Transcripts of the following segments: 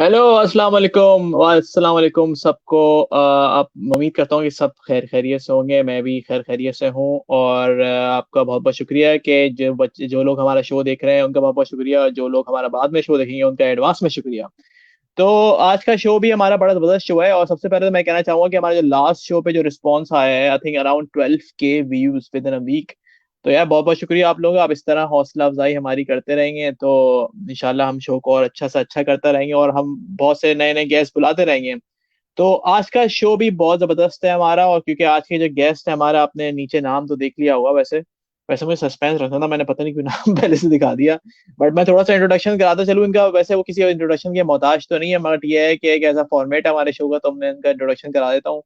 Hello, अस्सलाम वालेकुम। अस्सलाम वालेकुम सबको। आप उम्मीद करता हूँ कि सब खैर खैरियत से होंगे। मैं भी खैर खैरियत से हूँ। और आपका बहुत बहुत शुक्रिया कि जो लोग हमारा शो देख रहे हैं उनका बहुत बहुत शुक्रिया। जो लोग हमारा बाद में शो देखेंगे उनका एडवांस में शुक्रिया। तो आज का शो भी हमारा बड़ा जबरदस्त शो है। और सबसे पहले तो मैं कहना चाहूंगा कि हमारे जो लास्ट शो पे जो रिस्पॉन्स आया है, I think around 12K views within a week. तो यार बहुत बहुत शुक्रिया आप लोगों का। आप इस तरह हौसला अफजाई हमारी करते रहेंगे तो इंशाल्लाह हम शो को और अच्छा से अच्छा करता रहेंगे और हम बहुत से नए नए गेस्ट बुलाते रहेंगे। तो आज का शो भी बहुत जबरदस्त है हमारा। और क्योंकि आज के जो गेस्ट है हमारा, आपने नीचे नाम तो देख लिया होगा। वैसे वैसे मुझे सस्पेंस रखना था, मैंने पता नहीं क्यों नाम पहले से दिखा दिया। बट मैं थोड़ा सा इंट्रोडक्शन कराता चलूँ इनका। वैसे वो किसी इंट्रोडक्शन के मोहताज तो नहीं है, मगर ये है कि एक ऐसा फॉर्मेट है हमारे शो का, तो हमने इनका इंट्रोडक्शन करा देता हूँ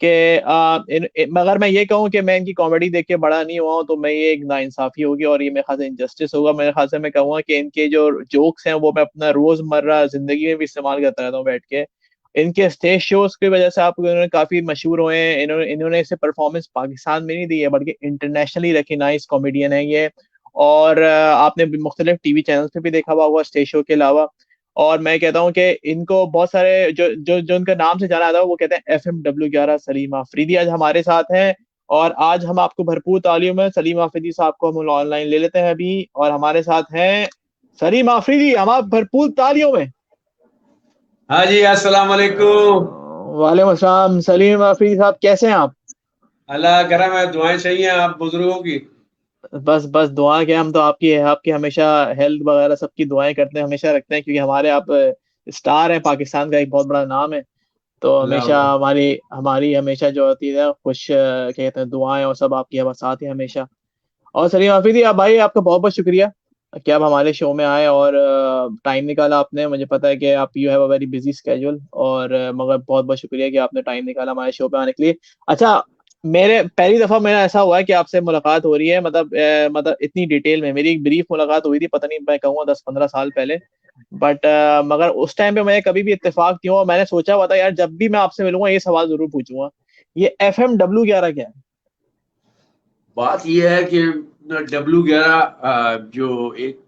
कि मगर मैं ये कहूँ कि मैं इनकी कॉमेडी देख के बड़ा नहीं हुआ हूँ, तो मैं ये एक नाइंसाफी होगी और ये मेरे ख्याल से इनजस्टिस होगा। मेरे ख्याल से मैं कहूँगा कि इनके जो जोक्स हैं वो मैं अपना रोजमर्रा जिंदगी में भी इस्तेमाल करता रहता हूँ बैठ के। इनके स्टेज शोज की वजह से आप इन्होंने काफी मशहूर हुए हैं। इन्होंने इन्होंने इसे परफॉर्मेंस पाकिस्तान में नहीं दी है, बल्कि इंटरनेशनली रिकग्नाइज कॉमेडियन है ये। और आपने भी मुख्तलिफ टीवी चैनल पे भी देखा हुआ होगा स्टेज शो के अलावा। और मैं कहता हूँ कि इनको बहुत सारे जो जो जो इनका नाम से जाना जाता है वो कहते हैं FM W11 सलीम आफरीदी आज हमारे साथ हैं। और आज हम आपको भरपूर तालियों में सलीम आफरीदी साहब को हम ऑनलाइन ले लेते हैं अभी। और हमारे साथ हैं सलीम आफरीदी, हम आप भरपूर तालियों में। हाँ जी, अस्सलाम वालेकुम। वालेकुम अस्सलाम। सलीम आफरीदी साहब कैसे हैं आप? अल्लाह करम है, दुआएं चाहिए आप बुजुर्गों की। बस बस दुआ के हम तो आपकी हमेशा हेल्थ वगैरह सबकी दुआएं करते हैं, हमेशा रखते हैं, क्योंकि हमारे आप स्टार हैं, पाकिस्तान का एक बहुत बड़ा नाम है। तो अल्लाह हमेशा हमारी हमारी हमेशा जो होती है खुश क्या कहते हैं दुआएं और सब आपकी हमारे साथ ही हमेशा। और सलीम आफरीदी आप भाई, आपका बहुत बहुत शुक्रिया कि आप हमारे शो में आए और टाइम निकाला आपने। मुझे पता है कि आप you have a very busy schedule, और मगर बहुत बहुत शुक्रिया कि आपने टाइम निकाला हमारे शो पे आने के लिए। अच्छा, मेरे पहली दफा मेरा ऐसा हुआ है कि आपसे मुलाकात हो रही है, मतलब इतनी डिटेल में। मेरी एक ब्रीफ मुलाकात हुई थी, पता नहीं मैं कहूँगा 10-15 साल पहले। बट मगर उस टाइम पे मैं कभी भी इत्तेफाक नहीं हुआ। मैंने सोचा हुआ था यार जब भी मैं आपसे मिलूंगा ये सवाल जरूर पूछूंगा, ये FM W11 क्या है? बात यह है कि W11 जो एक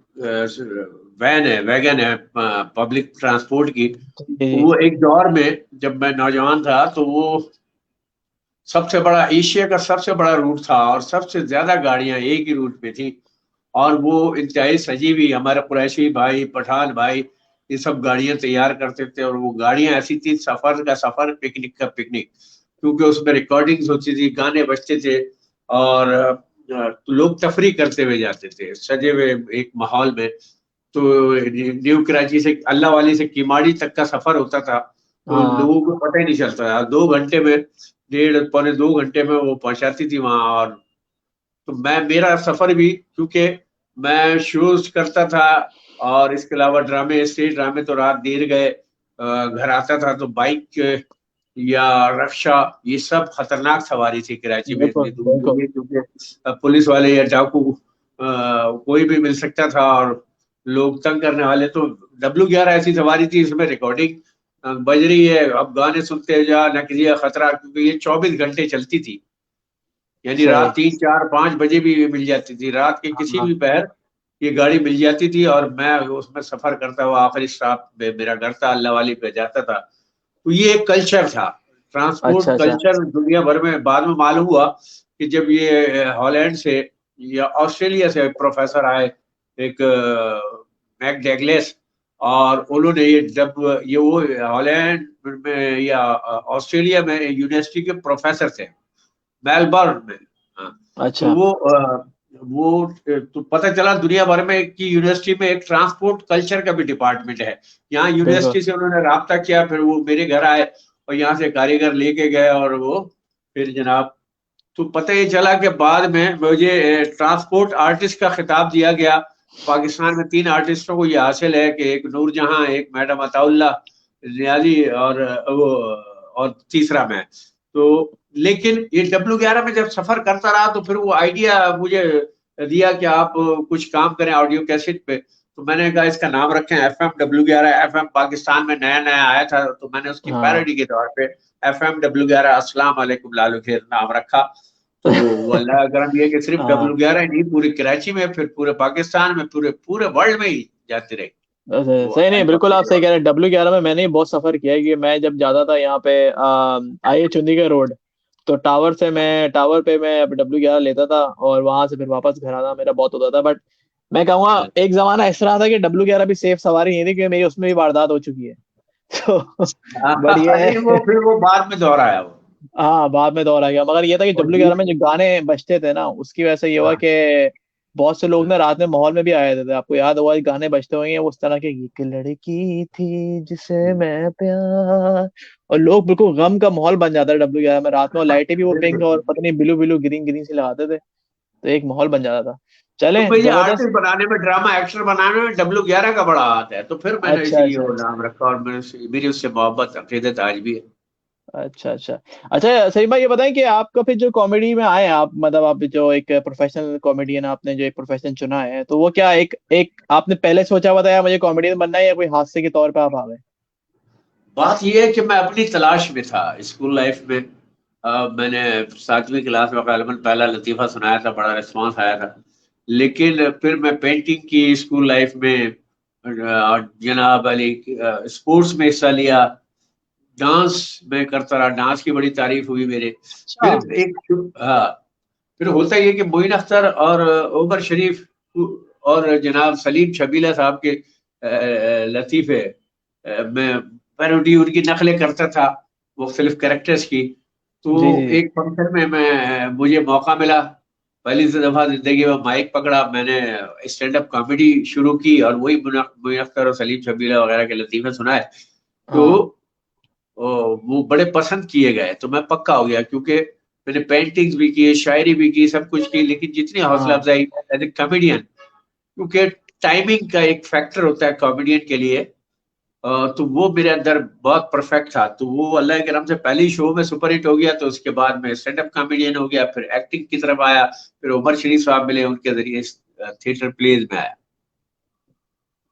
वैगन है पब्लिक ट्रांसपोर्ट की। जी जी। वो एक दौर में जब मैं नौजवान था तो वो सबसे बड़ा एशिया का सबसे बड़ा रूट था और सबसे ज्यादा गाड़ियां एक ही रूट पे थी। और वो इंतहाई सजीवी हमारे कुरैशी भाई पठान भाई ये सब गाड़ियां तैयार करते थे। और वो गाड़ियां ऐसी थी, सफर का सफर, पिकनिक का पिकनिक, क्योंकि उसमें रिकॉर्डिंग्स होती थी, गाने बजते थे। और तो लोग तफरी करते हुए जाते थे सजे हुए एक माहौल में। तो न्यू कराची से अल्लाह वाली से किमाड़ी तक का सफर होता था। तो हाँ। लोगों को पता ही नहीं चलता था, 2 घंटे में, 1.5 पौने 2 घंटे में वो पहुंचाती थी वहां। और तो मैं मेरा सफर भी, क्योंकि मैं शोज करता था और इसके अलावा ड्रामे, स्टेज ड्रामे, तो रात देर गए घर आता था। तो बाइक या रक्षा, ये सब खतरनाक सवारी थी कराची में, बिल्कुल इतनी दूर के बिल्कुल। लिए, क्योंकि पुलिस वाले या डाकू कोई भी मिल सकता था और लोग तंग करने वाले। तो W11 ऐसी सवारी थी, इसमें रिकॉर्डिंग बज रही है, अब गाने सुनते जा, नकजिया खतरा, क्योंकि ये 24 घंटे चलती थी। यानी रात सही। 3, 4, 5 बजे भी मिल जाती थी, रात के किसी हाँ। भी पहर ये गाड़ी मिल जाती थी। और मैं उसमें सफर करता हुआ आखिरी स्टॉप पे मेरा घर था, अल्लाह वाली पे जाता था। तो ये एक कल्चर था, अच्छा ट्रांसपोर्ट अच्छा। कल्चर। दुनिया भर में बाद में मालूम हुआ कि जब ये हॉलैंड से या ऑस्ट्रेलिया से प्रोफेसर आए, एक मैक डगलस, और उन्होंने ये वो हॉलैंड में या ऑस्ट्रेलिया में यूनिवर्सिटी के प्रोफेसर थे, मेलबर्न में। हाँ। तो अच्छा। तो पता चला दुनिया भर में कि यूनिवर्सिटी में एक ट्रांसपोर्ट कल्चर का भी डिपार्टमेंट है। यहाँ बिल्कुल। यूनिवर्सिटी से उन्होंने राब्ता किया, फिर वो मेरे घर आए और यहाँ से कारीगर लेके गए। और वो फिर जनाब, तो पता ही चला कि बाद में मुझे ट्रांसपोर्ट आर्टिस्ट का खिताब दिया गया। पाकिस्तान में 3 आर्टिस्टों को ये हासिल है कि एक नूरजहां, एक मैडम अताउल्ला नियाजी, और वो और तीसरा मैं। तो लेकिन ये W11 में जब सफर करता रहा तो फिर वो आइडिया मुझे दिया कि आप कुछ काम करें ऑडियो कैसेट पे। तो मैंने कहा इसका नाम रखें FM W11। FM पाकिस्तान में नया नया आया था, तो मैंने उसकी हाँ। पैरोडी के तौर पे FM W11 अस्सलाम वालेकुम लालू खेर नाम रखा। तो वो अल्लाह का करम, ये कि सिर्फ हाँ। W11 नहीं, पूरे कराची में, फिर पूरे पाकिस्तान में, पूरे पूरे वर्ल्ड में ही जाती रही। वो सही नहीं, बिल्कुल आप अल्फा। सही कह रहे हैं। W11 में मैंने भी बहुत सफर किया है कि मैं जब जाता था यहाँ पे आई चंडीगढ़ रोड, तो टावर पे मैं W11 लेता था और वहां से फिर वापस घर आना मेरा बहुत होता था। बट मैं कहूँगा एक जमाना इस तरह था कि W11 भी सेफ सवारी नहीं थी, क्योंकि मेरी उसमें भी वारदात हो चुकी है। तो बट ये नहीं, वो है, फिर वो बाद में दोहराया वो। हाँ बाद में दौर आ गया। मगर ये था कि और W11 में जो गाने बजते थे ना, उसकी वजह से ये हुआ हाँ, कि बहुत से लोग हाँ, ना रात में माहौल में भी आए थे। आपको याद होगा, ये गाने बजते होंगे उस तरह के, एक लड़की थी जिसे मैं प्यार, और लोग बिल्कुल गम का माहौल बन जाता है W11 में रात में। और लाइटें भी वो पिंक बिल्कुल। और पता नहीं ब्लू ब्लू ग्रीन ग्रीन से लगाते थे, तो एक माहौल बन जाता था। तो चलें, मुझे जबरदस्त। आर्टिस्ट बनाने में, ड्रामा एक्टर बनाने में W11 का बड़ा हाथ है, तो फिर मैंने अच्छा इसीलिए अच्छा वो अच्छा नाम रखा, और मेरी उससे मोहब्बत अकीदत आज भी है। अच्छा अच्छा। अच्छा सही भाई, ये बताएं कि आपका फिर जो कॉमेडी में आए आप, मतलब आप जो एक प्रोफेशनल कॉमेडियन, आपने जो एक प्रोफेशन चुना है, तो वो क्या एक एक आपने पहले सोचा हुआ था यार मुझे कॉमेडियन बनना है, या कोई हादसे के तौर पे आप आ गए? बात यह है कि मैं अपनी तलाश में था स्कूल लाइफ में। मैंने 7वीं क्लास में गलबन पहला लतीफा सुनाया था, बड़ा रिस्पांस आया था। लेकिन फिर मैं पेंटिंग की स्कूल लाइफ में, जनाब अली, स्पोर्ट्स में हिस्सा लिया, डांस में करता रहा, डांस की बड़ी तारीफ हुई मेरे। अच्छा। फिर एक, हाँ, फिर होता ही है कि मोइन अख्तर और उमर शरीफ और जनाब सलीम शबीला साहब के लतीफे मैं पैरोडी उनकी नकलें करता था, मुख्तलिफ कैरेक्टर्स की। तो जी जी जी। एक फंक्शन में मुझे मौका मिला, पहली दफा जिंदगी में माइक पकड़ा मैंने, स्टैंड अप कॉमेडी शुरू की, और वही मोइन अख्तर और सलीम शबीला वगैरह के लतीफे सुनाए। तो हाँ वो बड़े पसंद किए गए, तो मैं पक्का हो गया, क्योंकि मैंने पेंटिंग्स भी की, शायरी भी की, सब कुछ की। लेकिन जितनी हौसला हाँ। अफजाई एज ए कॉमेडियन, क्योंकि टाइमिंग का एक फैक्टर होता है कॉमेडियन के लिए, तो वो मेरे अंदर बहुत परफेक्ट था। तो वो अल्लाह के नाम से पहले ही शो में सुपर हिट हो गया, तो उसके बाद में स्टैंड अप कॉमेडियन हो गया, फिर एक्टिंग की तरफ आया, फिर उमर शरीफ साहब मिले, उनके जरिए थिएटर प्लेज में आया।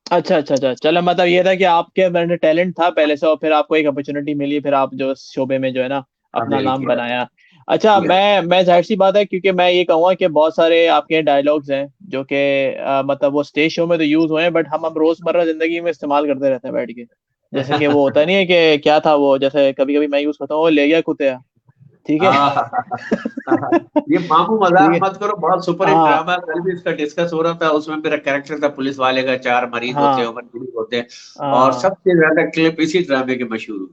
अच्छा अच्छा अच्छा, चलो मतलब ये था कि आपके अंदर टैलेंट था पहले से, और फिर आपको एक अपॉर्चुनिटी मिली, फिर आप जो इस शोबे में जो है ना हाँ, अपना मैंने नाम किया। बनाया। अच्छा, किया। मैं जाहिर सी बात है, क्योंकि मैं ये कहूँगा कि बहुत सारे आपके डायलॉग्स हैं जो कि मतलब वो स्टेज शो में तो यूज हुए हैं, बट हम रोजमर्रा जिंदगी में इस्तेमाल करते रहते हैं बैठ के। जैसे कि वो होता नहीं है कि क्या था वो, जैसे कभी कभी मैं यूज करता हूँ, वो ले गया कुत्ते, ठीक है। ये मामू ठीक मजाक है। मत करो, बहुत सुपर हिट हाँ ड्रामा, कल भी इसका डिस्कस हो रहा था। उसमें मेरा कैरेक्टर था पुलिस वाले का, 4 मरीज होते हैं, हाँ उमर शरीफ होते हैं, और हाँ सबसे ज्यादा क्लिप इसी ड्रामे के मशहूर हुए।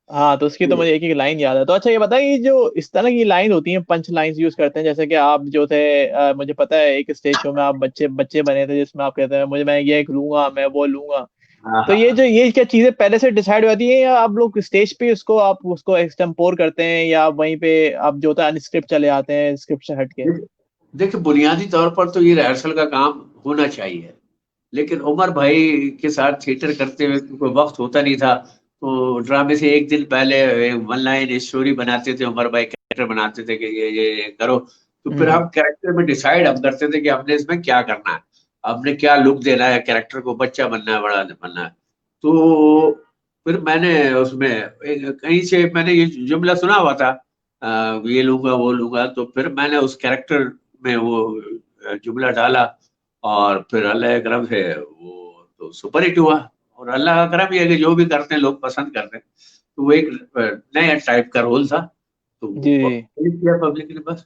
हाँ, तो उसकी तो मुझे एक एक लाइन याद है। तो अच्छा ये बताइए, ये जो इस तरह की लाइन होती हैं, पंच लाइंस यूज करते हैं, जैसे कि आप जो थे मुझे पता है एक स्टेज शो में आप बच्चे बच्चे बने थे, जिसमें आप कहते हैं मुझे, मैं ये लूंगा, मैं वो लूंगा। हाँ, तो हाँ, ये हाँ। जो ये क्या चीजें पहले से डिसाइड हो जाती है, या आप लोग स्टेज पे उसको आप उसको एक्सटेम्पोर करते हैं, या वहीं पे आप जो होता है अनस्क्रिप्ट चले आते हैं स्क्रिप्ट से हट के? देखिए, बुनियादी तौर पर तो ये रिहर्सल का काम होना चाहिए। लेकिन उमर भाई के साथ थिएटर करते हुए कोई वक्त होता नहीं था, तो ड्रामे से एक दिन पहले 1 लाइन स्टोरी बनाते थे, उमर भाई कैरेक्टर बनाते थे कि ये करो। तो फिर हम्म। हम कैरेक्टर में डिसाइड हम करते थे कि हमने इसमें क्या करना है, हमने क्या लुक देना है, कैरेक्टर को बच्चा बनना है, बड़ा बनना है। तो फिर मैंने उसमें कहीं से मैंने ये जुमला सुना हुआ था, ये लूंगा वो लूंगा, तो फिर मैंने उस कैरेक्टर में वो जुमला डाला, और फिर अल्लाह के करम से वो तो सुपर हिट हुआ। और अल्लाह का करम ये है कि जो भी करते हैं लोग पसंद करते हैं। तो वो एक नया टाइप का रोल था, तो जी वो जी। किया पब्लिक ने बस।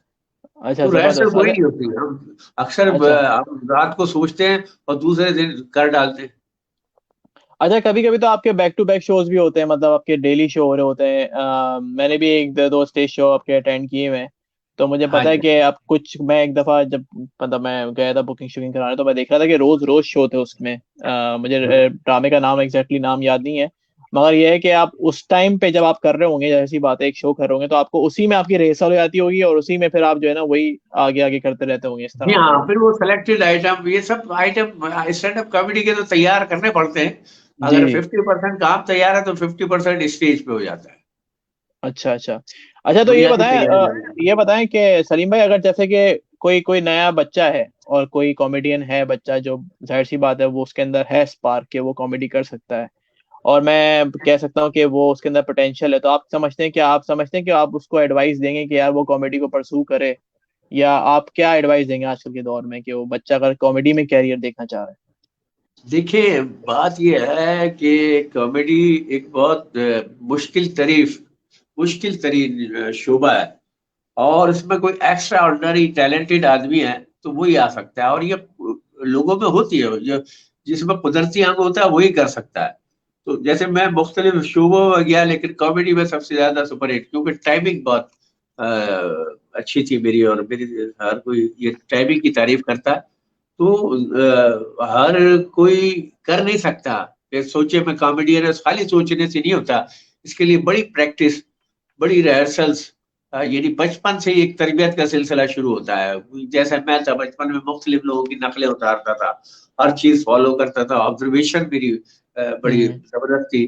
अच्छा तो रिहर्सल जबरदस्त। वही अच्छा नहीं होती, हम अक्सर अच्छा हम रात को सोचते हैं और दूसरे दिन कर डालते हैं। अच्छा, कभी कभी तो आपके बैक टू बैक शोज भी होते हैं, मतलब आपके डेली शो हो रहे होते हैं। मैंने भी एक दो स्टेज शो आपके अटेंड किए हुए हैं, तो मुझे हाँ पता है जी। कि अब कुछ, मैं एक दफा जब मतलब मैं गया था बुकिंग शुकिंग कराने, तो मैं देख रहा था कि रोज रोज शो थे उसमें। मुझे ड्रामे का नाम एग्जैक्टली नाम याद नहीं है, मगर ये है कि आप उस टाइम पे जब आप कर रहे होंगे, जैसी बात है एक शो कर रहे होंगे, तो आपको उसी में आपकी रिहर्सल हो जाती होगी, और उसी में फिर आप जो है ना वही आगे आगे करते रहते होंगे, इस तरह जी होता हाँ, होगा। फिर वो सिलेक्टेड आइटम, ये सब आइटम स्टैंड अप कॉमेडी के तो तैयार करने पड़ते हैं। जी अगर जी। 50% काम तैयार है तो 50% स्टेज पे हो जाता है। अच्छा अच्छा। अच्छा तो बुनियादी तैयारी ये लगेगी। बताएं कि सलीम भाई, अगर जैसे कि कोई कोई नया बच्चा है और कोई कॉमेडियन है बच्चा, जो जाहिर सी बात है वो उसके अंदर है स्पार्क के वो कॉमेडी कर सकता है, और मैं कह सकता हूँ कि वो उसके अंदर पोटेंशियल है, तो आप समझते हैं कि आप उसको एडवाइस देंगे कि यार वो कॉमेडी को परसू करे, या आप क्या एडवाइस देंगे आजकल के दौर में कि वो बच्चा अगर कॉमेडी में कैरियर देखना चाह रहा है? देखिए, बात ये है कि कॉमेडी एक बहुत मुश्किल तरीन शोबा है। और इसमें कोई एक्स्ट्रा ऑर्डिनरी टैलेंटेड आदमी है तो वही आ सकता है, और ये लोगों में होती है, जो जिसमें कुदरती अंग होता है वही कर सकता है। तो जैसे मैं मुख्तलिफ शोबों में गया, लेकिन कॉमेडी में सबसे ज्यादा सुपर हिट, क्योंकि टाइमिंग बहुत अच्छी थी मेरी, और मेरी हर कोई ये टाइमिंग की तारीफ करता है। तो हर कोई कर नहीं सकता कि सोचे मैं कॉमेडियन है, खाली सोचने से नहीं होता। इसके लिए बड़ी प्रैक्टिस, बड़ी रिहर्सल्स, यानी बचपन से ही एक तरबियत का सिलसिला शुरू होता है। जैसे मैं था, बचपन में मुख्तलिफ लोगों की नकलें उतारता था, हर चीज फॉलो करता था, ऑब्जर्वेशन मेरी बड़ी हम्म। जबरदस्त थी।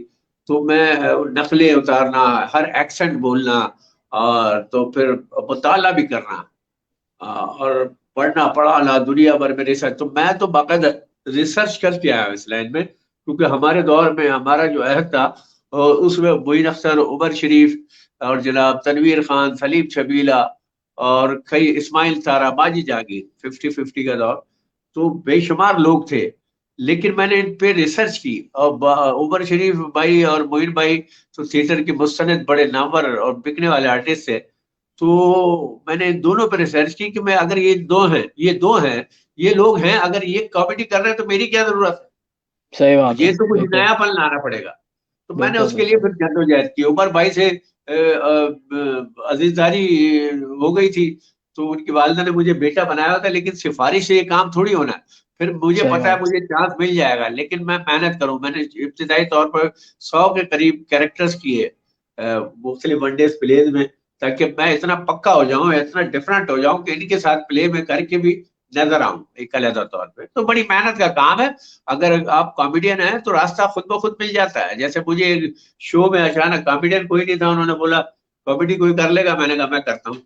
तो मैं नकलें उतारना, हर एक्सेंट बोलना, और तो फिर मुताला भी करना, और पढ़ना पढ़ाना दुनिया भर में रिसर्च। तो मैं तो बाकायदा रिसर्च करके आया हूं इस लाइन में, क्योंकि हमारे दौर में हमारा जो अहद था, उसमें मोइन अख्तर, उमर शरीफ, और जनाब तनवीर खान, सलीम छबीला, और कई इस्माइल सारा, माजी जागीर, 50-50 का दौर। तो बेशुमार लोग थे, लेकिन मैंने इन पे रिसर्च की। और उमर शरीफ भाई और मोइन भाई तो थिएटर के मुस्तनद बड़े नामवर और बिकने वाले आर्टिस्ट थे। तो मैंने इन दोनों पर रिसर्च की कि मैं, अगर ये दो हैं, ये लोग हैं, अगर ये कॉमेडी कर रहे हैं तो मेरी क्या जरूरत सही है, बात है, ये तो कुछ बिल्कुल नयापन लाना पड़ेगा। तो मैंने बिल्कुल उसके लिए बिल्कुल। फिर जद्दोजहद की। उमर भाई से अजीजदारी हो गई थी, तो उनकी वालिदा ने मुझे बेटा बनाया था, लेकिन सिफारिश से ये काम थोड़ी होना है। फिर मुझे सही पता है बात। मुझे चांस मिल जाएगा, लेकिन मैं मेहनत करूं। मैंने इब्तिदाई तौर पर 100 के करीब कैरेक्टर्स किए मुख्तलिफ वनडेज प्लेज में, ताकि मैं इतना पक्का हो जाऊं, इतना डिफरेंट हो जाऊं कि इनके साथ प्ले में करके भी नजर आऊं एक अलहदा तौर पे। तो बड़ी मेहनत का काम है। अगर आप कॉमेडियन हैं तो रास्ता खुद ब खुद मिल जाता है। जैसे मुझे एक शो में अचानक, कॉमेडियन कोई नहीं था, उन्होंने बोला कॉमेडी कोई कर लेगा, मैंने कहा मैं करता हूँ।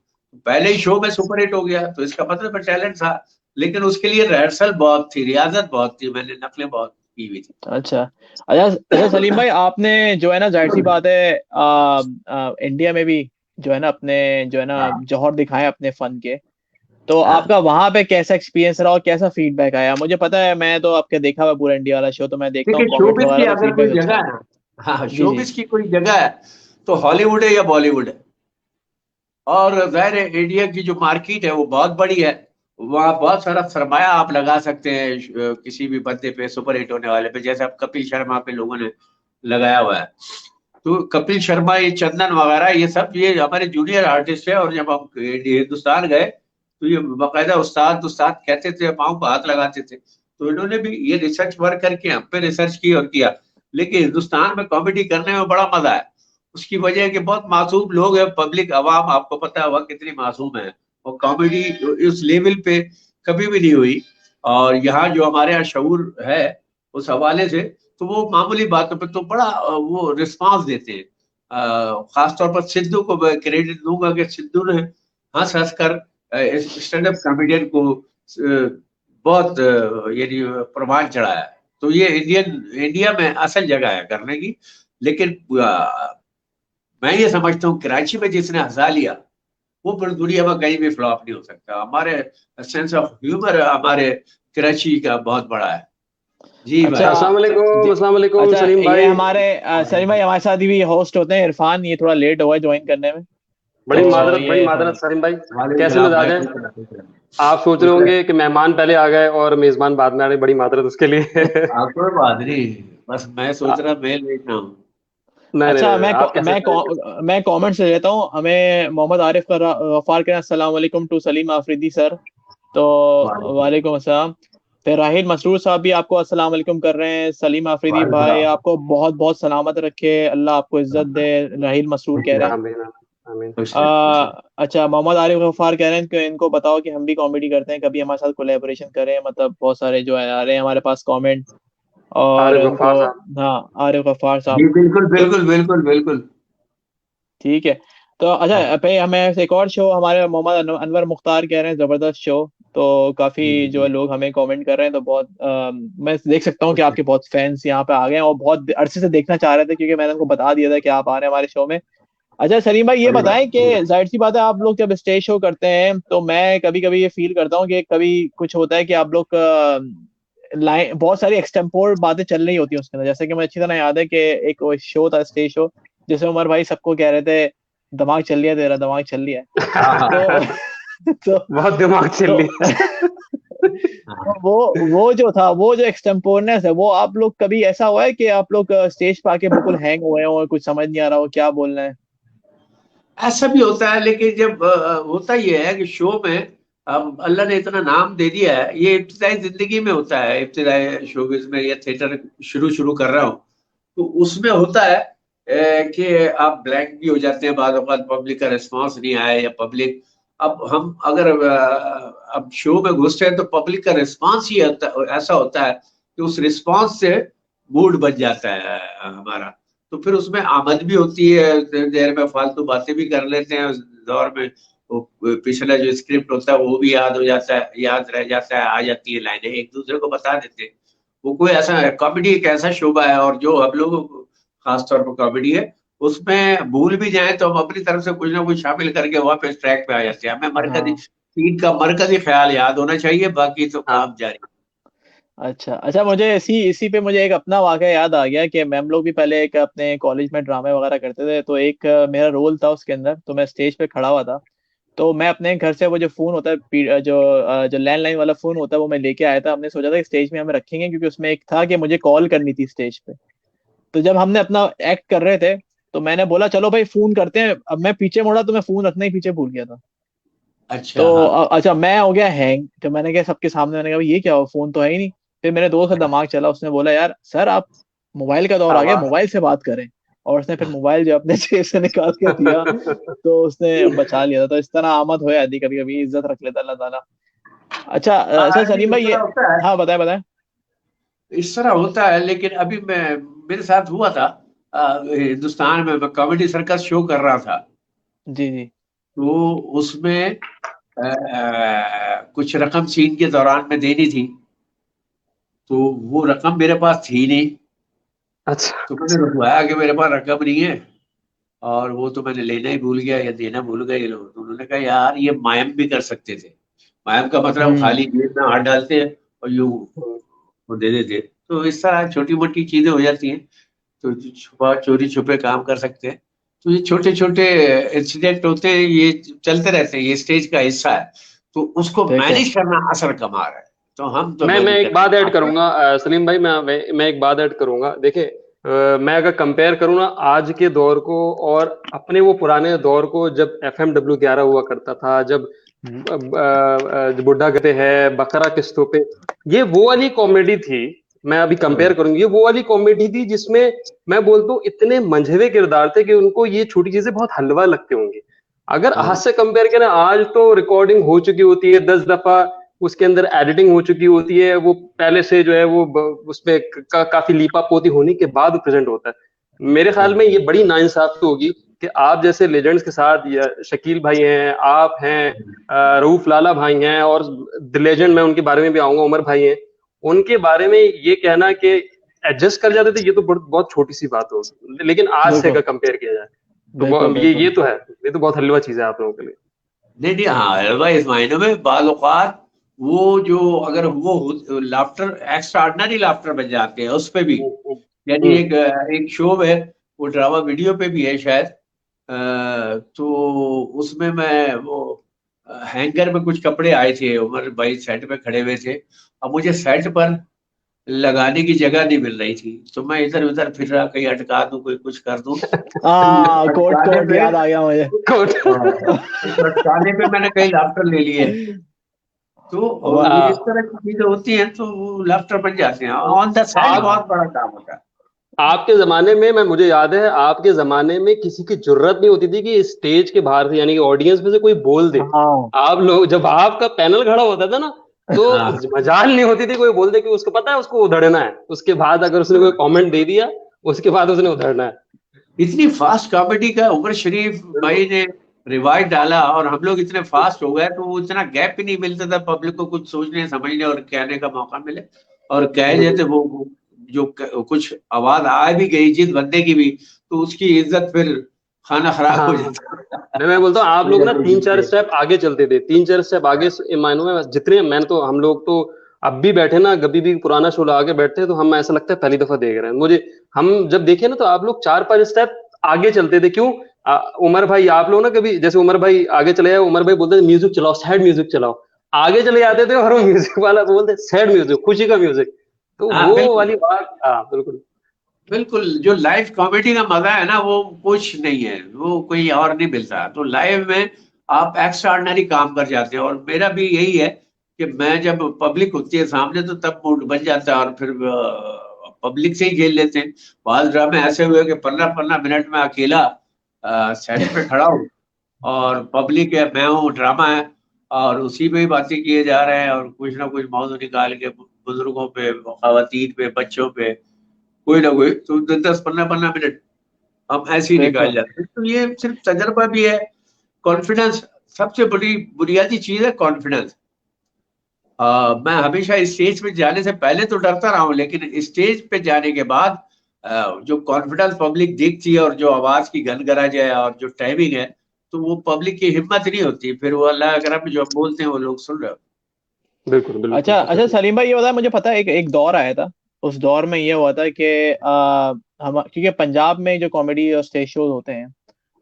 पहले ही शो में सुपर हिट हो गया, तो इसका मतलब टैलेंट था। लेकिन उसके लिए रिहर्सल बहुत थी, रियाजत बहुत थी, मैंने नकलें बहुत की हुई थी। अच्छा अच्छा अच्छा, सलीम भाई आपने जो है ना, जाहिर सी बात है, इंडिया में भी जो है ना अपने, जो है ना हाँ। जौहर दिखाए अपने फन के। तो हाँ। आपका वहां पे कैसा एक्सपीरियंस रहा और कैसा फीडबैक आया? मुझे पता है, मैं तो आपके देखा हुआ पूरा इंडिया वाला शो, तो मैं देखता हूँ देखिए, कमेंट्स शोबिस की वगैरह, तो अगर कोई फीडबैक अच्छा जगह है। है ना, हाँ, जी जी। शोबिस की कोई जगह है तो हॉलीवुड है या बॉलीवुड है। और जाहिर है इंडिया की जो मार्केट है वो बहुत बड़ी है। वहाँ बहुत सारा सरमाया आप लगा सकते हैं किसी भी बंदे पे, सुपर हिट होने वाले पे, जैसे अब कपिल शर्मा पे लोगों ने लगाया हुआ है। तो कपिल शर्मा, ये चंदन वगैरह, ये सब ये हमारे जूनियर आर्टिस्ट है। और जब हम हिंदुस्तान गए तो ये बाकायदा उस्ताद उस्ताद कहते थे, पाँव को हाथ लगाते थे। तो इन्होंने भी ये रिसर्च वर्क करके हम पे रिसर्च की और किया। लेकिन हिंदुस्तान में कॉमेडी करने में बड़ा मजा है। उसकी वजह है कि बहुत मासूम लोग हैं, पब्लिक आवाम, आपको पता है वह कितनी मासूम है। और कॉमेडी इस लेवल पे कभी भी नहीं हुई। और यहाँ जो हमारे यहाँ शऊर है उस हवाले से, तो वो मामूली बातों पे तो बड़ा वो रिस्पांस देते हैं। खासतौर पर सिद्धू को मैं क्रेडिट दूंगा कि सिद्धू ने हंस हंस कर स्टैंड अप कॉमेडियन को बहुत यानी प्रमाण चढ़ाया है। तो ये इंडिया में असल जगह है करने की। लेकिन मैं ये समझता हूँ कराची में जिसने हंसा लिया, वो फिर दुनिया में कहीं भी फ्लॉप नहीं हो सकता। हमारे सेंस ऑफ ह्यूमर हमारे कराची का बहुत बड़ा है। जी अच्छा। भाई। जी। अस्सलाम वालेकुम अच्छा, सलीम ये भाई। हमारे सलीम भाई हमारे साथ भी होस्ट होते हैं, इरफान, ये थोड़ा लेट हुआ ज्वाइन करने में। तो बड़ी ये माजरत हाँ। सलीम भाई। वालेकुम कैसे सलाम मिजाज भाई, हैं? खुश रहो, खुश रहो। आप सोच रहे खुश रहे। होंगे कि मेहमान पहले आ गए और मेजबान बाद में आ रहे, बड़ी माजरत उसके लिए। कोई बात नहीं, बस मैं सोच रहा मेल भेजना हूँ। नहीं नहीं अच्छा, नहीं, आप कैसे थे? मैं कमेंट से लेता हूँ। हमें मोहम्मद आरिफ का गफार कहना, अस्सलाम वालेकुम टू सलीम आफरीदी सर। तो वालेकुम। वालेकुम अस्सलाम। फिर राहिल मसरूर साहब भी आपको अस्सलाम वालेकुम कर रहे हैं। सलीम आफरीदी वालेकुम भाई, सलाम। आपको बहुत बहुत सलामत रखे, अल्लाह आपको इज्जत दे, राहिल मसरूर खुश कह रहे रहे, हैं। आमीन आमीन। खुश रहे, खुश रहे। अच्छा, मोहम्मद आरिफ गफार कह रहे हैं कि इनको बताओ कि हम भी कॉमेडी करते हैं, कभी हमारे साथ कोलैबोरेशन करें। मतलब बहुत सारे जो है आ रहे हैं हमारे पास कमेंट, और आरिफ उनको। गफ्फार साहब। हाँ, आरिफ गफार साहब। जी बिल्कुल तो बिल्कुल बिल्कुल बिल्कुल। ठीक है। तो अच्छा, पे हमें एक और शो, हमारे मोहम्मद अनवर मुख्तार कह रहे हैं जबरदस्त शो। तो काफी जी जो है जी। लोग हमें कमेंट कर रहे हैं, तो बहुत मैं देख सकता हूँ कि खुश रहे। आपके बहुत फैंस यहाँ पे आ गए हैं और बहुत अरसे से देखना चाह रहे थे, क्योंकि मैंने उनको बता दिया था कि आप आ रहे हैं हमारे शो में। अच्छा सलीम भाई, ये बड़ी बात बताएं कि है। जाहिर सी बात है, आप लोग जब स्टेज शो करते हैं तो मैं कभी कभी ये फील करता हूँ कि कभी कुछ होता है कि आप लोग लाइन बहुत सारी एक्सटेम्पोर बातें चल रही होती हैं उसके अंदर। जैसे कि मुझे अच्छी तरह याद है कि एक शो था, स्टेज शो, जिसमें उमर भाई सबको कह रहे थे दिमाग चल लिया तेरा, दिमाग चल लिया है। हाँ हाँ तो बहुत दिमाग चल तो, लिया। तो वो जो था, वो जो एक्सटेम्पोरनेस है, वो आप लोग कभी ऐसा हुआ है कि आप लोग स्टेज पे आके बिल्कुल हैंग हुए हो और कुछ समझ नहीं आ रहा हो क्या बोलना है? ऐसा भी होता है, लेकिन जब होता ये है कि शो में अब अल्लाह ने इतना नाम दे दिया है, ये इब्तिदाई जिंदगी में होता है, इब्तिदाई शोबिज़ में या थिएटर शुरू शुरू कर रहा हूँ, तो उसमें होता है कि आप ब्लैंक भी हो जाते हैं, बाद औक़ात पब्लिक का रिस्पांस नहीं आया या पब्लिक, अब हम अगर अब शो में घुसते हैं तो पब्लिक का रिस्पांस ही ऐसा होता है कि उस रिस्पांस से मूड बन जाता है हमारा, तो फिर उसमें आमद भी होती है, देर में फालतू बातें भी कर लेते हैं, उस दौर में वो पिछला जो स्क्रिप्ट होता है वो भी याद हो जाता है, याद रह जाता है, आ जाती है लाइनें, एक दूसरे को बता देते हैं। वो कोई ऐसा कॉमेडी एक ऐसा शोबा है, और जो हम लोग खासतौर पर कॉमेडी है, उसमें भूल भी जाए तो हम अपनी तरफ से कुछ ना कुछ शामिल करके वापस ट्रैक पे आ जाते हैं। हमें मरकजी हाँ। सीन का मरकजी ख्याल याद होना चाहिए, बाकी तो हाँ। काम जारी। अच्छा अच्छा, मुझे इसी इसी पे मुझे एक अपना वाकया याद आ गया कि मैम लोग भी पहले एक अपने कॉलेज में ड्रामे वगैरह करते थे, तो एक मेरा रोल था उसके अंदर, तो मैं स्टेज पे खड़ा हुआ था। तो मैं अपने घर से वो जो फोन होता है जो लैंडलाइन वाला फोन होता है, वो मैं लेके आया था। हमने सोचा था कि स्टेज में हम रखेंगे, क्योंकि उसमें एक था कि मुझे कॉल करनी थी स्टेज पे। तो जब हमने अपना एक्ट कर रहे थे, तो मैंने बोला चलो भाई फोन करते हैं। अब मैं पीछे मुड़ा तो मैं फोन रखना ही पीछे भूल गया था। तो अच्छा हाँ। अच्छा, मैं हो गया हैंग। तो मैंने कहा सबके सामने, मैंने कहा भाई ये क्या हो, फोन तो है ही नहीं। फिर मेरे दोस्त का दिमाग चला, उसने बोला यार सर आप, मोबाइल का दौर आ गया, शाबाश। मोबाइल से बात करें। और उसने फिर मोबाइल जो अपने जेब से निकाल के दिया, तो उसने बचा लिया था। तो इस तरह आमद हो जाती कभी कभी, इज्जत रख लेता अल्लाह ताला। अच्छा हाँ, अच्छा नहीं, सलीम इस भाई तरह ये, होता है, हाँ बताए बताए। इस तरह होता है, लेकिन अभी मैं, मेरे साथ हुआ था हिंदुस्तान में, मैं कॉमेडी सर्कस शो कर रहा था, जी जी। तो उसमें कुछ रकम सीन के दौरान में देनी थी, तो वो रकम मेरे पास थी नहीं, अच्छा। तो मैंने रुकवाया कि मेरे पास रकम नहीं है, और वो तो मैंने लेना ही भूल गया या देना भूल गए ये लोग। तो उन्होंने कहा यार ये मायम भी कर सकते थे, मायम का मतलब हम्म। खाली जेब में हाथ डालते हैं और यूं वो दे देते, तो इस तरह छोटी मोटी चीजें हो जाती हैं, तो जो छुपा चोरी छुपे काम कर सकते हैं, तो ये छोटे छोटे इंसिडेंट होते हैं, ये चलते रहते हैं, ये स्टेज का हिस्सा है, तो उसको ठीक है। मैनेज करना असर कमा रहा है, तो हम तो मैं मैनेज एक करते बात ऐड हैं। करूंगा सलीम भाई, मैं एक बात ऐड करूंगा। देखिए मैं अगर कंपेयर करूँ ना आज के दौर को और अपने वो पुराने दौर को, जब FM W11 हुआ करता था, जब बुड्ढा कहते हैं बकरा किस्तों पे, ये वो वाली कॉमेडी थी। मैं अभी कंपेयर करूंगी, ये वो वाली कॉमेडी थी जिसमें मैं बोलता हूँ इतने मंझवे किरदार थे कि उनको ये छोटी चीजें बहुत हलवा लगते होंगे। अगर आज से कंपेयर करें, आज तो रिकॉर्डिंग हो चुकी होती है 10 दफा, उसके अंदर एडिटिंग हो चुकी होती है, वो पहले से जो है वो उसमें काफी लीपा पोती होने के बाद प्रेजेंट होता है। मेरे ख्याल में ये बड़ी नाइंसाफी होगी कि आप जैसे लेजेंड्स के साथ, शकील भाई हैं, आप हैं, रऊफ लाला भाई हैं, और द लेजेंड, मैं उनके बारे में भी आऊंगा, उमर भाई हैं, उनके बारे में ये कहना कि एडजस्ट कर जाते थे, ये तो बहुत छोटी सी बात होगी। लेकिन आज से बिल्कुल अगर कंपेयर किया जाए तो बिल्कुल ये बिल्कुल। तो है, ये तो बहुत हलवा चीज है आप लोगों के लिए। नहीं नहीं, हाँ हलवा इस मायने में बाल औकात, वो जो अगर वो लाफ्टर एक्स्ट्रा ऑर्डिनरी लाफ्टर बन जाते हैं उस पे भी, यानी हम्म। एक शो है, वो ड्रामा वीडियो पे भी है शायद, तो उसमें मैं वो हैंगर में कुछ कपड़े आए थे, उमर भाई सेट पे खड़े हुए थे, अब मुझे सेट पर लगाने की जगह नहीं मिल रही थी, तो मैं इधर उधर फिर रहा, कहीं अटका दूं, कोई कुछ कर दूं, हाँ, कोट अटकाने कोट पे, याद आ गया मुझे। हाँ, तो अटकाने पे मैंने कई लाफ्टर ले लिए, तो वाह। इस तरह की चीजें होती हैं, तो वो लाफ्टर बन जाते हैं, ऑन द सेट आप बहुत बड़ा काम होता है। आपके जमाने में, मैं मुझे याद है आपके जमाने में किसी की जरूरत नहीं होती थी कि स्टेज के बाहर से, यानी कि ऑडियंस में से कोई बोल दे। हाँ आप लोग जब आपका पैनल खड़ा होता था ना, तो हाँ, मजाल नहीं होती थी कोई बोल दे कि उसको पता है उसको उधड़ना है, उसके बाद अगर उसने कोई कमेंट दे दिया, उसके बाद उसने उधड़ना है। इतनी फास्ट कॉमेडी का उमर शरीफ भाई बिल्कुल। ने रिवाइव डाला, और हम लोग इतने फास्ट हो गए, तो वो इतना गैप ही नहीं मिलता था पब्लिक को कुछ सोचने समझने और कहने का मौका मिले, और कह बिल्कुल। देते वो जो कुछ आवाज आ भी गई जिस बंदे की भी, तो उसकी इज्जत फिर खाना खराब हो हाँ, जाता मैं बोलता हूँ आप हो लोग ना जाते तीन चार थे। स्टेप आगे चलते थे, 3-4 स्टेप आगे, मायनों में जितने, मैंने तो, हम लोग तो अब भी बैठे ना, कभी भी पुराना शो लगा के बैठते हैं तो हम ऐसा लगता है पहली दफा देख रहे हैं मुझे। हम जब देखे ना तो आप लोग 4-5 स्टेप आगे चलते थे, क्यों? उमर भाई आप लोग ना, कभी जैसे उमर भाई आगे चले जाए, उमर भाई बोलते थे म्यूजिक चलाओ, सैड म्यूजिक चलाओ, आगे चले जाते थे और वो म्यूजिक वाला बोलते सैड म्यूजिक, खुशी का म्यूजिक। तो हाँ वो बिल्कुल वाली बात, हाँ बिल्कुल। बिल्कुल, जो लाइव कॉमेडी का मजा है ना वो कुछ नहीं है, वो कोई और नहीं मिलता। तो लाइव में आप एक्स्ट्रा ऑर्डिनरी काम कर जाते हैं, और मेरा भी यही है कि मैं जब पब्लिक होती है सामने तो तब मूड बन जाता है, और फिर पब्लिक से ही झेल लेते हैं। बाद ड्रामे ऐसे हुए कि 15-15 मिनट में अकेला सेट पे खड़ा हूँ, और पब्लिक है, मैं हूँ, ड्रामा है, और उसी में ही बातें किए जा रहे हैं, और कुछ ना कुछ मौजू निकाल के बुजुर्गों पे, खवातीन पे, बच्चों पे, कोई ना कोई, तो 10-10, 15-15 मिनट हम ऐसे ही निकाल बिल्कुल। जाते हैं। तो ये सिर्फ तजर्बा भी है। कॉन्फिडेंस सबसे बड़ी बुनियादी चीज है, कॉन्फिडेंस। मैं हमेशा स्टेज पे जाने से पहले तो डरता रहा हूँ, लेकिन स्टेज पे जाने के बाद जो कॉन्फिडेंस पब्लिक देखती है, और जो आवाज की गनगनाहट है, और जो टाइमिंग है, तो वो पब्लिक की हिम्मत नहीं होती, फिर वो अल्लाह अकरम जो बोलते हैं वो लोग सुन रहे हो। बिल्कुल बिल्कुल अच्छा अच्छा, बिल्कुल। सलीम भाई ये बताया, मुझे पता है एक एक दौर आया था। उस दौर में ये हुआ था कि हम, क्योंकि पंजाब में जो कॉमेडी और स्टेज शोज होते हैं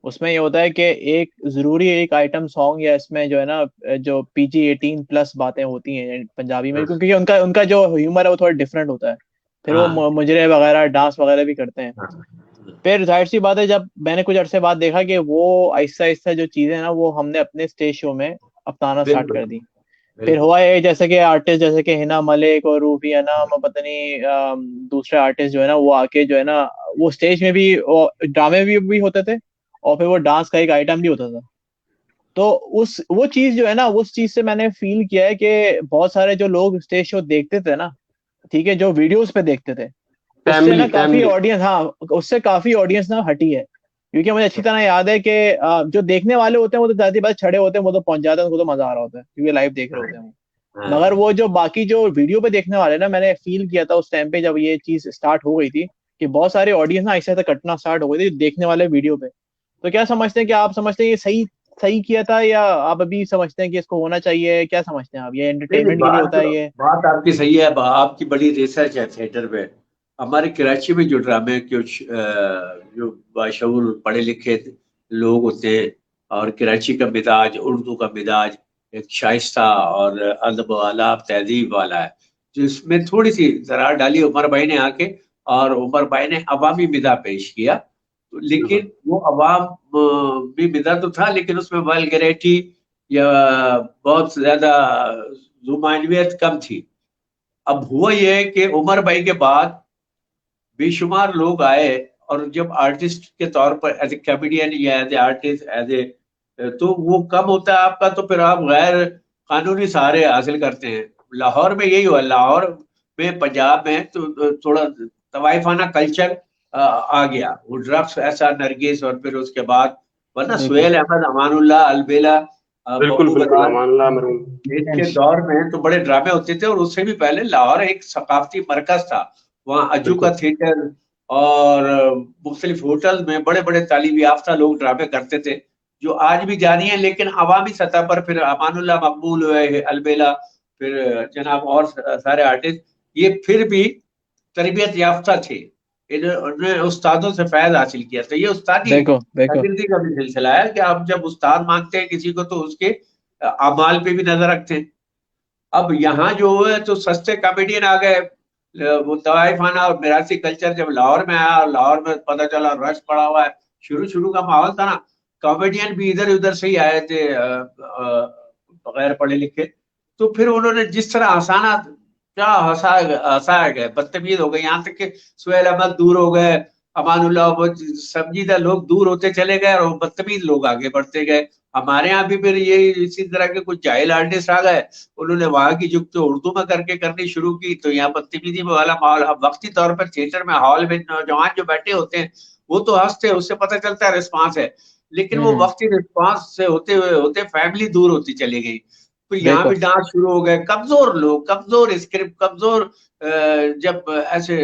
उसमें ये होता है कि एक जरूरी एक आइटम सॉन्ग, या इसमें जो है ना जो PG-18+ बातें होती हैं पंजाबी में, हाँ क्योंकि उनका उनका जो ह्यूमर है वो थोड़ा डिफरेंट होता है। फिर वो हाँ मुजरे वगैरह डांस वगैरह भी करते हैं। हाँ, फिर जाहिर सी बात है, जब मैंने कुछ अरसे बाद देखा कि वो आहिस्ता आहिस्ता जो चीजें हैं ना वो हमने अपने स्टेज शो में अपनाना स्टार्ट बिल्कुल कर दी। फिर बिल्कुल। हुआ ये, जैसे कि आर्टिस्ट जैसे कि हिना मलिक और रूबी अनम और पता नहीं दूसरे आर्टिस्ट जो है ना वो आके जो है ना वो स्टेज में भी ड्रामे भी होते थे, और फिर वो डांस का एक आइटम भी होता था। तो उस वो चीज जो है ना, उस चीज से मैंने फील किया है कि बहुत सारे जो लोग स्टेज शो देखते थे ना, ठीक है, जो वीडियोस पे देखते थे, उससे फैमिली ना काफी फैमिली। ऑडियंस, हाँ, उससे काफी ऑडियंस ना हटी है। क्योंकि मुझे अच्छी तरह याद है कि जो देखने वाले होते हैं वो तो जाती बात छड़े होते हैं, वो तो पहुंच जाते हैं, उनको तो मजा आ रहा होता है क्योंकि लाइव देख रहे होते हैं वो। मगर हाँ वो जो बाकी जो वीडियो पे देखने वाले ना, मैंने फील किया था उस टाइम पे जब ये चीज स्टार्ट हो गई थी कि बहुत सारे ऑडियंस ना ऐसे ऐसे कटना स्टार्ट हो गई थी देखने वाले वीडियो पे। तो क्या समझते हैं कि आप समझते हैं ये सही सही किया था, या आप अभी समझते हैं कि इसको होना चाहिए? क्या समझते हैं आप, ये नहीं नहीं, एंटरटेनमेंट के लिए होता है ये? बात आपकी सही है, आपकी बड़ी रिसर्च है थिएटर पे। हमारे कराची में जो ड्रामे कुछ जो बाशऊर पढ़े लिखे लोग होते हैं, और कराची का मिजाज, उर्दू का मिजाज एक शाइस्ता और अदब वाला, तहजीब वाला है, जिसमें थोड़ी सी जरा डाली उमर भाई ने आके, और उमर भाई ने अवामी मिजा पेश किया। तो बिल्कुल। लेकिन वो अवाम भी मिजा तो था, लेकिन उसमें वल्गैरिटी या बहुत ज्यादा जुमानवियत कम थी। अब हुआ यह है कि उमर भाई के बाद बेशुमार लोग आए, और जब आर्टिस्ट के तौर पर एज ए कॉमेडियन या as a artist, as a, तो वो कम होता है आपका, तो फिर आप गैर कानूनी सहारे हासिल करते हैं। लाहौर में यही हुआ, लाहौर में, पंजाब में तो थोड़ा तवाइफाना कल्चर आ गया, वो ड्रग्स ऐसा, नरगिस, और फिर उसके बाद, वरना बिल्कुल। सुहेल अहमद, अमानुल्लाह, अलबेला, बिल्कुल पप्पू बिल्कुल बलाल, अमानुल्लाह मरहूम। इनके दौर में तो बड़े ड्रामे होते थे। और उससे भी पहले लाहौर एक सकाफती मरकज था, वहाँ अज्जू का बिल्कुल। थिएटर, और मुख्तलिफ होटल में बड़े बड़े तालीम याफ्ता लोग ड्रामे करते थे, जो आज भी जारी हैं। लेकिन अवामी सतह पर फिर अमानुल्लाह मकबूल हुए, अलबेला, फिर जनाब और सारे आर्टिस्ट, ये फिर भी तरबियत याफ्ता थे, इन्होंने उस्तादों से फैज हासिल किया। तो ये उस्तादी देखो देखो। शागिर्दी का भी सिलसिला है कि आप जब उस्ताद मानते हैं किसी को, तो उसके अमाल पे भी नजर रखते हैं। अब यहाँ जो है तो सस्ते कॉमेडियन आ गए, वो तवाइफाना और मिरासी कल्चर जब लाहौर में आया, और लाहौर में पता चला रश पड़ा हुआ है, शुरू शुरू का माहौल था ना, कॉमेडियन भी इधर उधर से ही आए थे, बगैर पढ़े लिखे। तो फिर उन्होंने जिस तरह हंसाना, क्या हंसाया गया, बदतमीज हो गए, यहाँ तक कि सुहेल अहमद दूर हो गए, अमानुल्लाह, वो समझीदा लोग दूर होते चले गए, और बदतमीज लोग आगे बढ़ते गए। हमारे यहाँ भी फिर ये इसी तरह के कुछ जाहिल आर्टिस्ट आ गए, उन्होंने वहां की जुगत उर्दू में करके करनी शुरू की, तो यहाँ बदतमीजी में वाला माहौल। अब वक्ती तौर पर थिएटर में, हॉल में नौजवान जो बैठे होते हैं वो तो हंसते हैं, उससे पता चलता है रिस्पांस है, लेकिन वो हम्म। वक्ती रिस्पांस से होते हुए होते फैमिली दूर होती चली गई। तो यहाँ भी देखो। डांस शुरू हो गए, कमजोर लोग, कमजोर स्क्रिप्ट, कमजोर जब ऐसे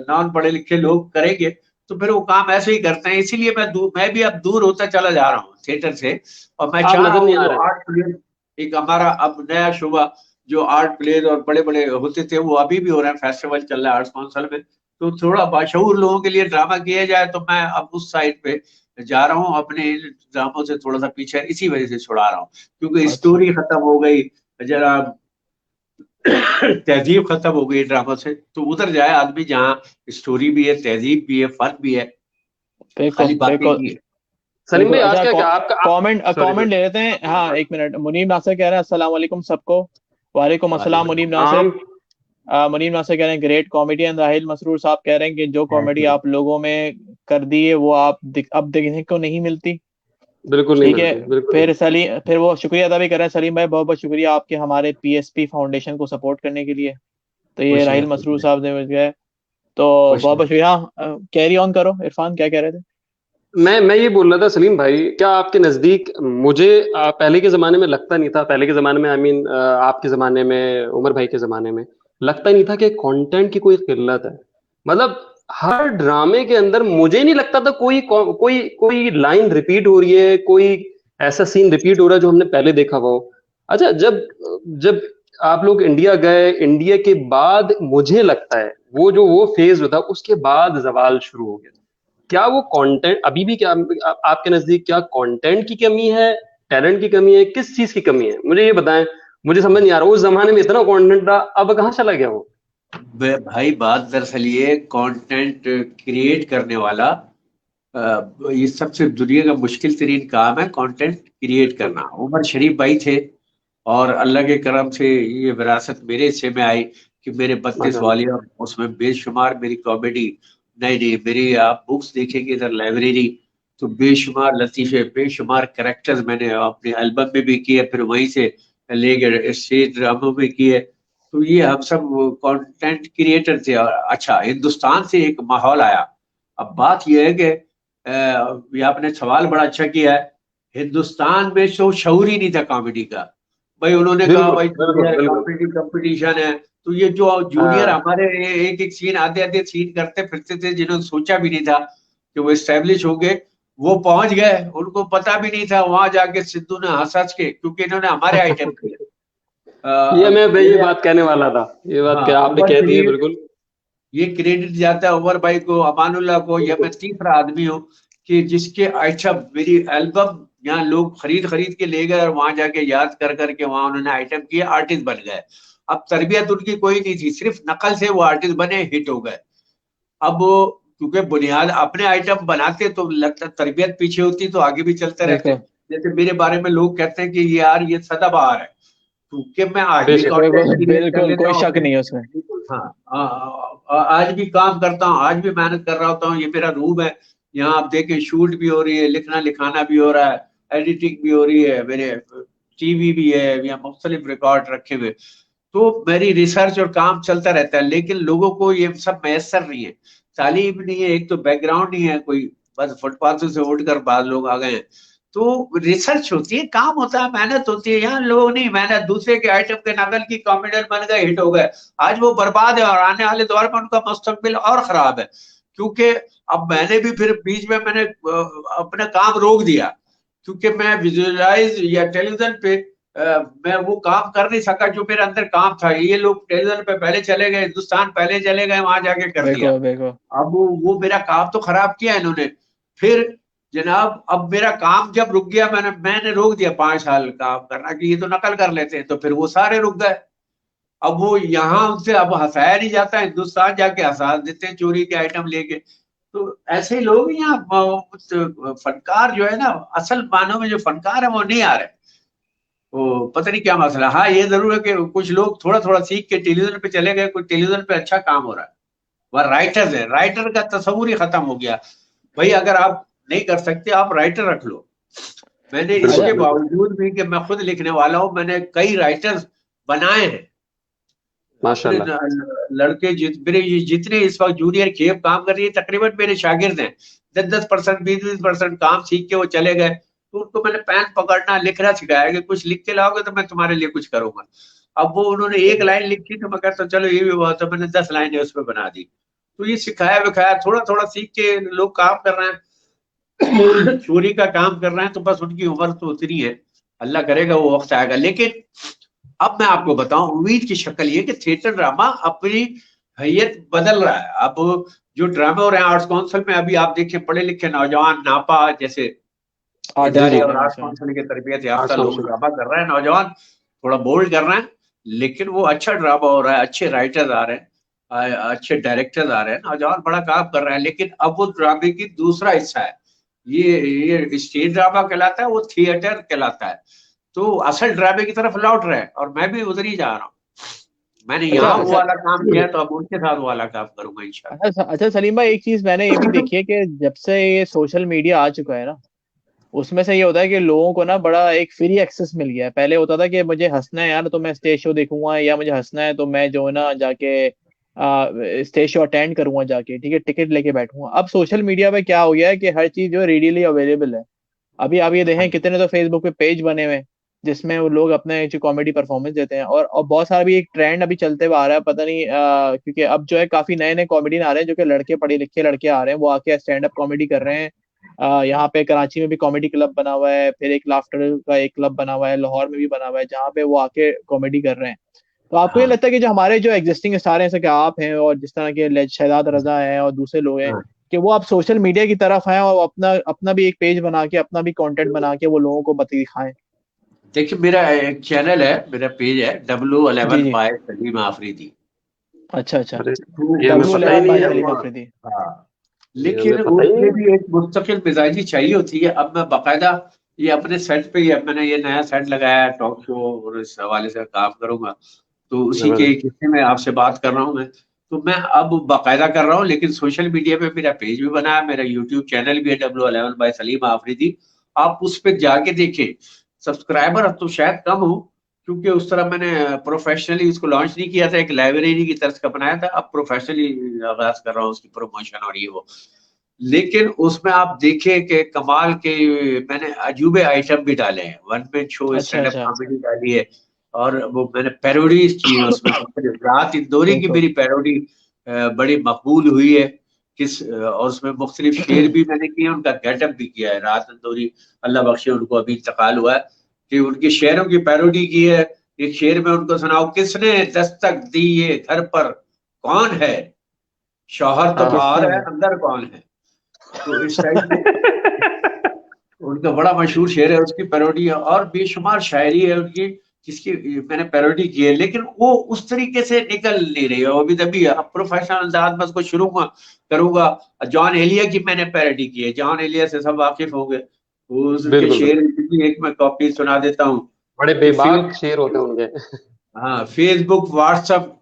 नॉन पढ़े लिखे लोग करेंगे, तो फिर वो काम ऐसे ही करते हैं। इसीलिए मैं भी अब दूर होता चला जा रहा हूँ थिएटर से, और मैं आप चाह रहा नजर हूँ नहीं आ जो रहे हैं। आर्ट फिल्म एक हमारा अब नया शुबा जो आर्ट प्लेज और बड़े बड़े होते थे वो अभी भी हो रहे हैं, फेस्टिवल चल रहा है आर्ट्स काउंसिल में। तो थोड़ा बाशऊर लोगों के लिए ड्रामा किया जाए, तो मैं अब उस साइड पे जा रहा हूँ, अपने ड्रामों से थोड़ा सा पीछे इसी वजह से छुड़ा रहा हूँ, क्योंकि अच्छा। स्टोरी खत्म हो गई, जरा तहजीब खत्म हो गई ड्रामा से, तो उधर जाए आदमी जहाँ स्टोरी भी है, तहजीब भी है, फन भी है, बिल्कुल खाली बातें बिल्कुल नहीं है। सलीम बिल्कुल। भाई आज अच्छा, क्या क्या आपका कमेंट सॉरी कमेंट सॉरी। ले लेते हैं। हाँ, एक मिनट। मुनीब नासिर कह रहे हैं अस्सलाम वालेकुम सबको। वालेकुम अस्सलाम मुनीब नासिर। आम मुनीब नासिर कह रहे हैं ग्रेट कॉमेडियन। राहिल मसरूर साहब कह रहे हैं कि जो कॉमेडी थैंक आप लोगों में कर दी है वो अब देखने को नहीं मिलती। बिल्कुल नहीं ठीक है। मिलती, बिल्कुल नहीं। फिर वो शुक्रिया अदा भी कर रहे हैं सलीम भाई, बहुत बहुत शुक्रिया आपके हमारे पीएसपी फाउंडेशन को सपोर्ट करने के लिए। तो ये खुश राहिल रहे, खुश मसरूर रहे, साहब ने मुझे, तो खुश बहुत रहे। बहुत शुक्रिया। कैरी ऑन करो इरफान, क्या कह रहे थे? मैं ये बोल रहा था सलीम भाई, क्या आपके नजदीक मुझे पहले के जमाने में लगता नहीं था, पहले के जमाने में आई मीन आपके जमाने में, उमर भाई के जमाने में लगता नहीं था कि कंटेंट की कोई किल्लत है। मतलब हर ड्रामे के अंदर मुझे नहीं लगता था कोई लाइन रिपीट हो रही है, कोई ऐसा सीन रिपीट हो रहा है जो हमने पहले देखा हुआ हो। अच्छा, जब जब आप लोग इंडिया गए, इंडिया के बाद मुझे लगता है वो फेज जो था उसके बाद जवाल शुरू हो गया। क्या वो कंटेंट अभी भी, क्या आपके नजदीक क्या कंटेंट की कमी है, टैलेंट की कमी है, किस चीज की कमी है, मुझे ये बताएं। मुझे समझ नहीं आ रहा, उस जमाने में इतना कंटेंट था, अब कहाँ चला गया वो। भाई बात दरअसल ये, कंटेंट क्रिएट करने वाला ये सबसे दुनिया का मुश्किल तरीन काम है, कंटेंट क्रिएट करना। उमर शरीफ भाई थे, और अल्लाह के करम से ये विरासत मेरे हिस्से में आई कि मेरे 32 माशाल्लाह। वालिया, उसमें बेशुमार मेरी कॉमेडी, नहीं नहीं मेरी आप बुक्स देखेंगे इधर लाइब्रेरी, तो बेशुमार लतीफे, बेशुमार करेक्टर्स मैंने अपने एल्बम में भी किए, फिर वहीं से लेके स्टेज ड्रामों में किए। तो ये हम सब कंटेंट क्रिएटर थे। और अच्छा, हिंदुस्तान से एक माहौल आया। अब बात यह है कि ये आपने सवाल बड़ा अच्छा किया है, हिंदुस्तान में तो शऊर ही नहीं था कॉमेडी का। भाई उन्होंने कहा बिल्कुल भाई बिल्कुल जूनियर बिल्कुल। कॉमेडी कंपटीशन है, तो ये जो जूनियर हाँ, हमारे एक एक सीन आधे आधे सीन करते फिरते थे, जिन्होंने सोचा भी नहीं था कि वो एस्टेब्लिश होंगे, वो पहुंच गए, उनको पता भी नहीं था, वहां जाके सिद्धू ने हंस हंस के, क्योंकि इन्होंने हमारे आइटम किए। ये मैं ये मेरे, बात कहने वाला था, ये बात हाँ, क्या आपने उमर कह दी है शरीफ, बिल्कुल। ये क्रेडिट जाता है उमर भाई को, अमानुल्लाह को। या मैं बिल्कुल तीसरा आदमी हूँ कि जिसके अच्छा मेरी एल्बम यहाँ लोग खरीद खरीद के ले गए, और वहां जाके याद कर करके वहां उन्होंने आइटम किए, आर्टिस्ट बन गए। अब तरबियत उनकी कोई नहीं थी, सिर्फ नकल से वो आर्टिस्ट बने, हिट हो गए। अब क्योंकि बुनियाद अपने आइटम बनाते तो लगता तरबियत पीछे होती तो आगे भी चलते रहते। बिल्कुल जैसे मेरे बारे में लोग कहते हैं कि ये यार ये सदाबहार है, क्योंकि मैं आज भी बेशक। कंटेंट बिल्कुल क्रिएट कर बिल्कुल, लेता कोई हूँ शक अपने। नहीं है उसमें। हाँ, आज भी काम करता हूँ, आज भी मेहनत कर रहा होता हूँ, ये मेरा रूम है। यहाँ आप देखें, शूट भी हो रही है, लिखना लिखाना भी हो रहा है, एडिटिंग भी हो रही है, मेरे टीवी भी है, यहाँ मुख्तलिफ रिकॉर्ड रखे हुए। तो मेरी रिसर्च और काम चलता रहता है, लेकिन लोगों को ये सब मैसर नहीं है, तालीम नहीं है, एक तो बैकग्राउंड नहीं है कोई, बस फुटपाथों से उठकर बाद लोग आ गए हैं। तो रिसर्च होती है, काम होता है, मेहनत होती है। यहाँ लोग नहीं मेहनत, दूसरे के आइटम के नकल की कॉमेडियन बन गए, हिट हो गए, आज वो बर्बाद है, और आने वाले दौर में उनका मुस्तकबिल और खराब है। क्योंकि अब मैंने भी फिर बीच में मैंने अपना काम रोक दिया, क्योंकि मैं विजुअलाइज या टेलीविजन पे मैं वो काम कर नहीं सका जो मेरे अंदर काम था। ये लोग टेलीविजन पे पहले चले गए, हिंदुस्तान पहले चले गए, वहां जाके कर दिया। बिल्कुल बिल्कुल। अब वो मेरा काम तो खराब किया इन्होंने। फिर जनाब, अब मेरा काम जब रुक गया, मैंने रोक दिया 5 साल काम करना, कि ये तो नकल कर लेते हैं, तो फिर वो सारे रुक गए। अब वो यहाँ उनसे अब हंसाया नहीं जाता, हिंदुस्तान जाके हंसा देते हैं चोरी के आइटम लेके। तो ऐसे ही लोग यहाँ फनकार जो है ना, असल मानों में जो फनकार है वो नहीं आ रहे। वो पता नहीं क्या मसला। हाँ, ये जरूर है कि कुछ लोग थोड़ा थोड़ा सीख के टेलीविजन पे चले गए, कुछ टेलीविजन पे अच्छा काम हो रहा है। वह राइटर्स है, राइटर का तस्वुर ही खत्म हो गया। भाई अगर आप नहीं कर सकते, आप राइटर रख लो। मैंने बिल्कुल अच्छा। इसके बिल्कुल। बावजूद भी कि मैं खुद लिखने वाला हूँ, मैंने कई राइटर्स बनाए हैं अपने माशाल्लाह। लड़के। मेरे जितने इस वक्त जूनियर खेप काम कर रही है, तकरीबन मेरे शागिर्द हैं। 10-10%, 20-20% काम सीख के वो चले गए, तो उनको मैंने पेन पकड़ना, लिखना सिखाया कि कुछ लिख के लाओगे तो मैं तुम्हारे लिए कुछ करूंगा। अब वो उन्होंने एक लाइन लिखी तो मैं कहता चलो ये भी बहुत है, मैंने 10 लाइनें उस पर बना दी। तो ये सिखाया विखाया, थोड़ा थोड़ा सीख के लोग काम कर रहे हैं। चोरी का काम कर रहे हैं, तो बस उनकी उम्र तो उतनी है, अल्लाह करेगा वो वक्त आएगा। लेकिन अब मैं आपको बताऊं, उम्मीद की शक्ल ये कि थिएटर ड्रामा अपनी हैयत बदल रहा है। अब जो ड्रामे हो रहे हैं आर्ट्स काउंसिल में, अभी आप देखिए पढ़े लिखे नौजवान नापा जैसे आर्टिस्ट इदारे जी, और ड्रामा आर्ट्स से। काउंसिल के तरबियत आर्ट्स याफ्ता लोग काउंसिल। ड्रामा कर रहे हैं, नौजवान थोड़ा बोल्ड कर रहे हैं, लेकिन वो अच्छा ड्रामा हो रहा है, अच्छे राइटर्स आ रहे हैं, अच्छे डायरेक्टर्स आ रहे हैं, नौजवान बड़ा काम कर रहे हैं। लेकिन अब वो ड्रामे की दूसरा हिस्सा है, ये स्टेज ड्रामा कहलाता है, वो थिएटर कहलाता है। तो असल ड्रामे की तरफ लौट रहे हैं और मैं भी उधर ही जा रहा हूँ। मैंने अच्छा यहाँ वो अच्छा वाला काम किया है, तो अब उनके साथ वो वाला काम करूंगा इंशाल्लाह। अच्छा सलीम भाई, एक चीज मैंने ये भी देखी है कि जब से ये सोशल मीडिया आ चुका है ना, उसमें से ये होता है कि लोगों को ना बड़ा एक फ्री एक्सेस मिल गया है। पहले होता था कि मुझे हंसना है यार तो मैं स्टेज शो देखूंगा, या मुझे हंसना है तो मैं जो है ना जाके स्टेज शो अटेंड करूंगा जाके, ठीक है, टिकट लेके बैठूंगा। अब सोशल मीडिया पे क्या हो गया है कि हर चीज जो है रेडीली अवेलेबल है। अभी आप ये देखें कितने तो फेसबुक पे पेज बने हुए हैं जिसमें वो लोग अपने जो कॉमेडी परफॉर्मेंस देते हैं। और बहुत सारा भी एक ट्रेंड अभी चलते हुए आ रहा है, पता नहीं क्योंकि अब जो है काफी नए नए कॉमेडियन आ रहे हैं जो कि लड़के पढ़े लिखे लड़के आ रहे हैं, वो आके स्टैंड अप कॉमेडी कर रहे हैं। यहाँ पे कराची में भी कॉमेडी क्लब बना हुआ है, फिर एक लाफ्टर का एक क्लब बना हुआ है, लाहौर में भी बना हुआ है, जहाँ पे वो आके कॉमेडी कर रहे हैं। तो आपको ये हाँ लगता है कि जो हमारे जो एग्जिस्टिंग स्टार हैं, जैसे कि आप हैं और जिस तरह के शहजाद रजा हैं और दूसरे लोग हैं, हाँ। कि वो आप सोशल मीडिया की तरफ आए और अपना अपना भी एक पेज बना के, अपना भी कंटेंट बना के वो लोगों को बता दिखाएं? देखिए मेरा एक चैनल है, मेरा पेज है जी W11 जी। बाय सलीम आफरीदी। अच्छा अच्छा। अरे तो ये हमें पता ही W11 नहीं बाय है। सलीम उसमें अफरीदी। हाँ, ये हमें लेकिन पता ही नहीं उसमें है। भी एक मुस्तकिल मिजाजी चाहिए होती है। अब मैं बाकायदा ये अपने सेट पे ही, अब मैंने ये नया सेट लगाया है टॉक शो और इस हवाले से काम करूंगा, तो उसी के जबरदस्त। एक हिस्से में आपसे बात कर रहा हूँ मैं। तो मैं अब बाकायदा कर रहा हूँ, लेकिन सोशल मीडिया पे मेरा पेज भी बना है, मेरा यूट्यूब चैनल भी है W11 बाय सलीम आफरीदी। आप उस पर जाके देखें। सब्सक्राइबर अब तो शायद कम हो, क्योंकि उस तरह मैंने प्रोफेशनली इसको लॉन्च नहीं किया था, एक लाइब्रेरी की तरह का बनाया था। अब प्रोफेशनली आगाज कर रहा हूँ उसकी प्रमोशन और ये वो। लेकिन उसमें आप देखें कि कमाल के मैंने अजूबे आइटम भी डाले हैं, वन मैन शो, अच्छा स्टैंड अप अच्छा। कॉमेडी डाली है, और वो मैंने पैरोडीज की है उसमें। रात इंदौरी की बिल्कुल। मेरी पैरोडी बड़ी मकबूल हुई है। और उसमें मुख्तलिफ शेर भी मैंने किए, उनका गेटअप भी किया है। रात इंदौरी, अल्लाह बख्शे उनको, अभी इंतकाल हुआ है, कि उनके शेरों की पैरोडी की है। एक शेर में उनको सुनाओ, किसने दस्तक दी ये घर पर, कौन है, शौहर तो हाँ हाँ। बाहर किसने है, वो? अंदर कौन है। तो इस टाइप के उनका बड़ा मशहूर शेर है, उसकी पैरोडी है, और बेशुमार शायरी है उनकी जिसकी मैंने पैरोडी की है। लेकिन वो उस तरीके से निकल नहीं रही है अभी तभी। अब प्रोफेशनल अंदाज में उसको शुरू करूंगा। जॉन एलिया की मैंने पैरोडी की है, जॉन एलिया से सब वाकिफ होंगे। वो उसके बिल्कुल शेर बिल्कुल। की एक मैं कॉपी सुना देता हूँ बड़े कि बेबाक शेर होते हैं उनके। हाँ, Facebook WhatsApp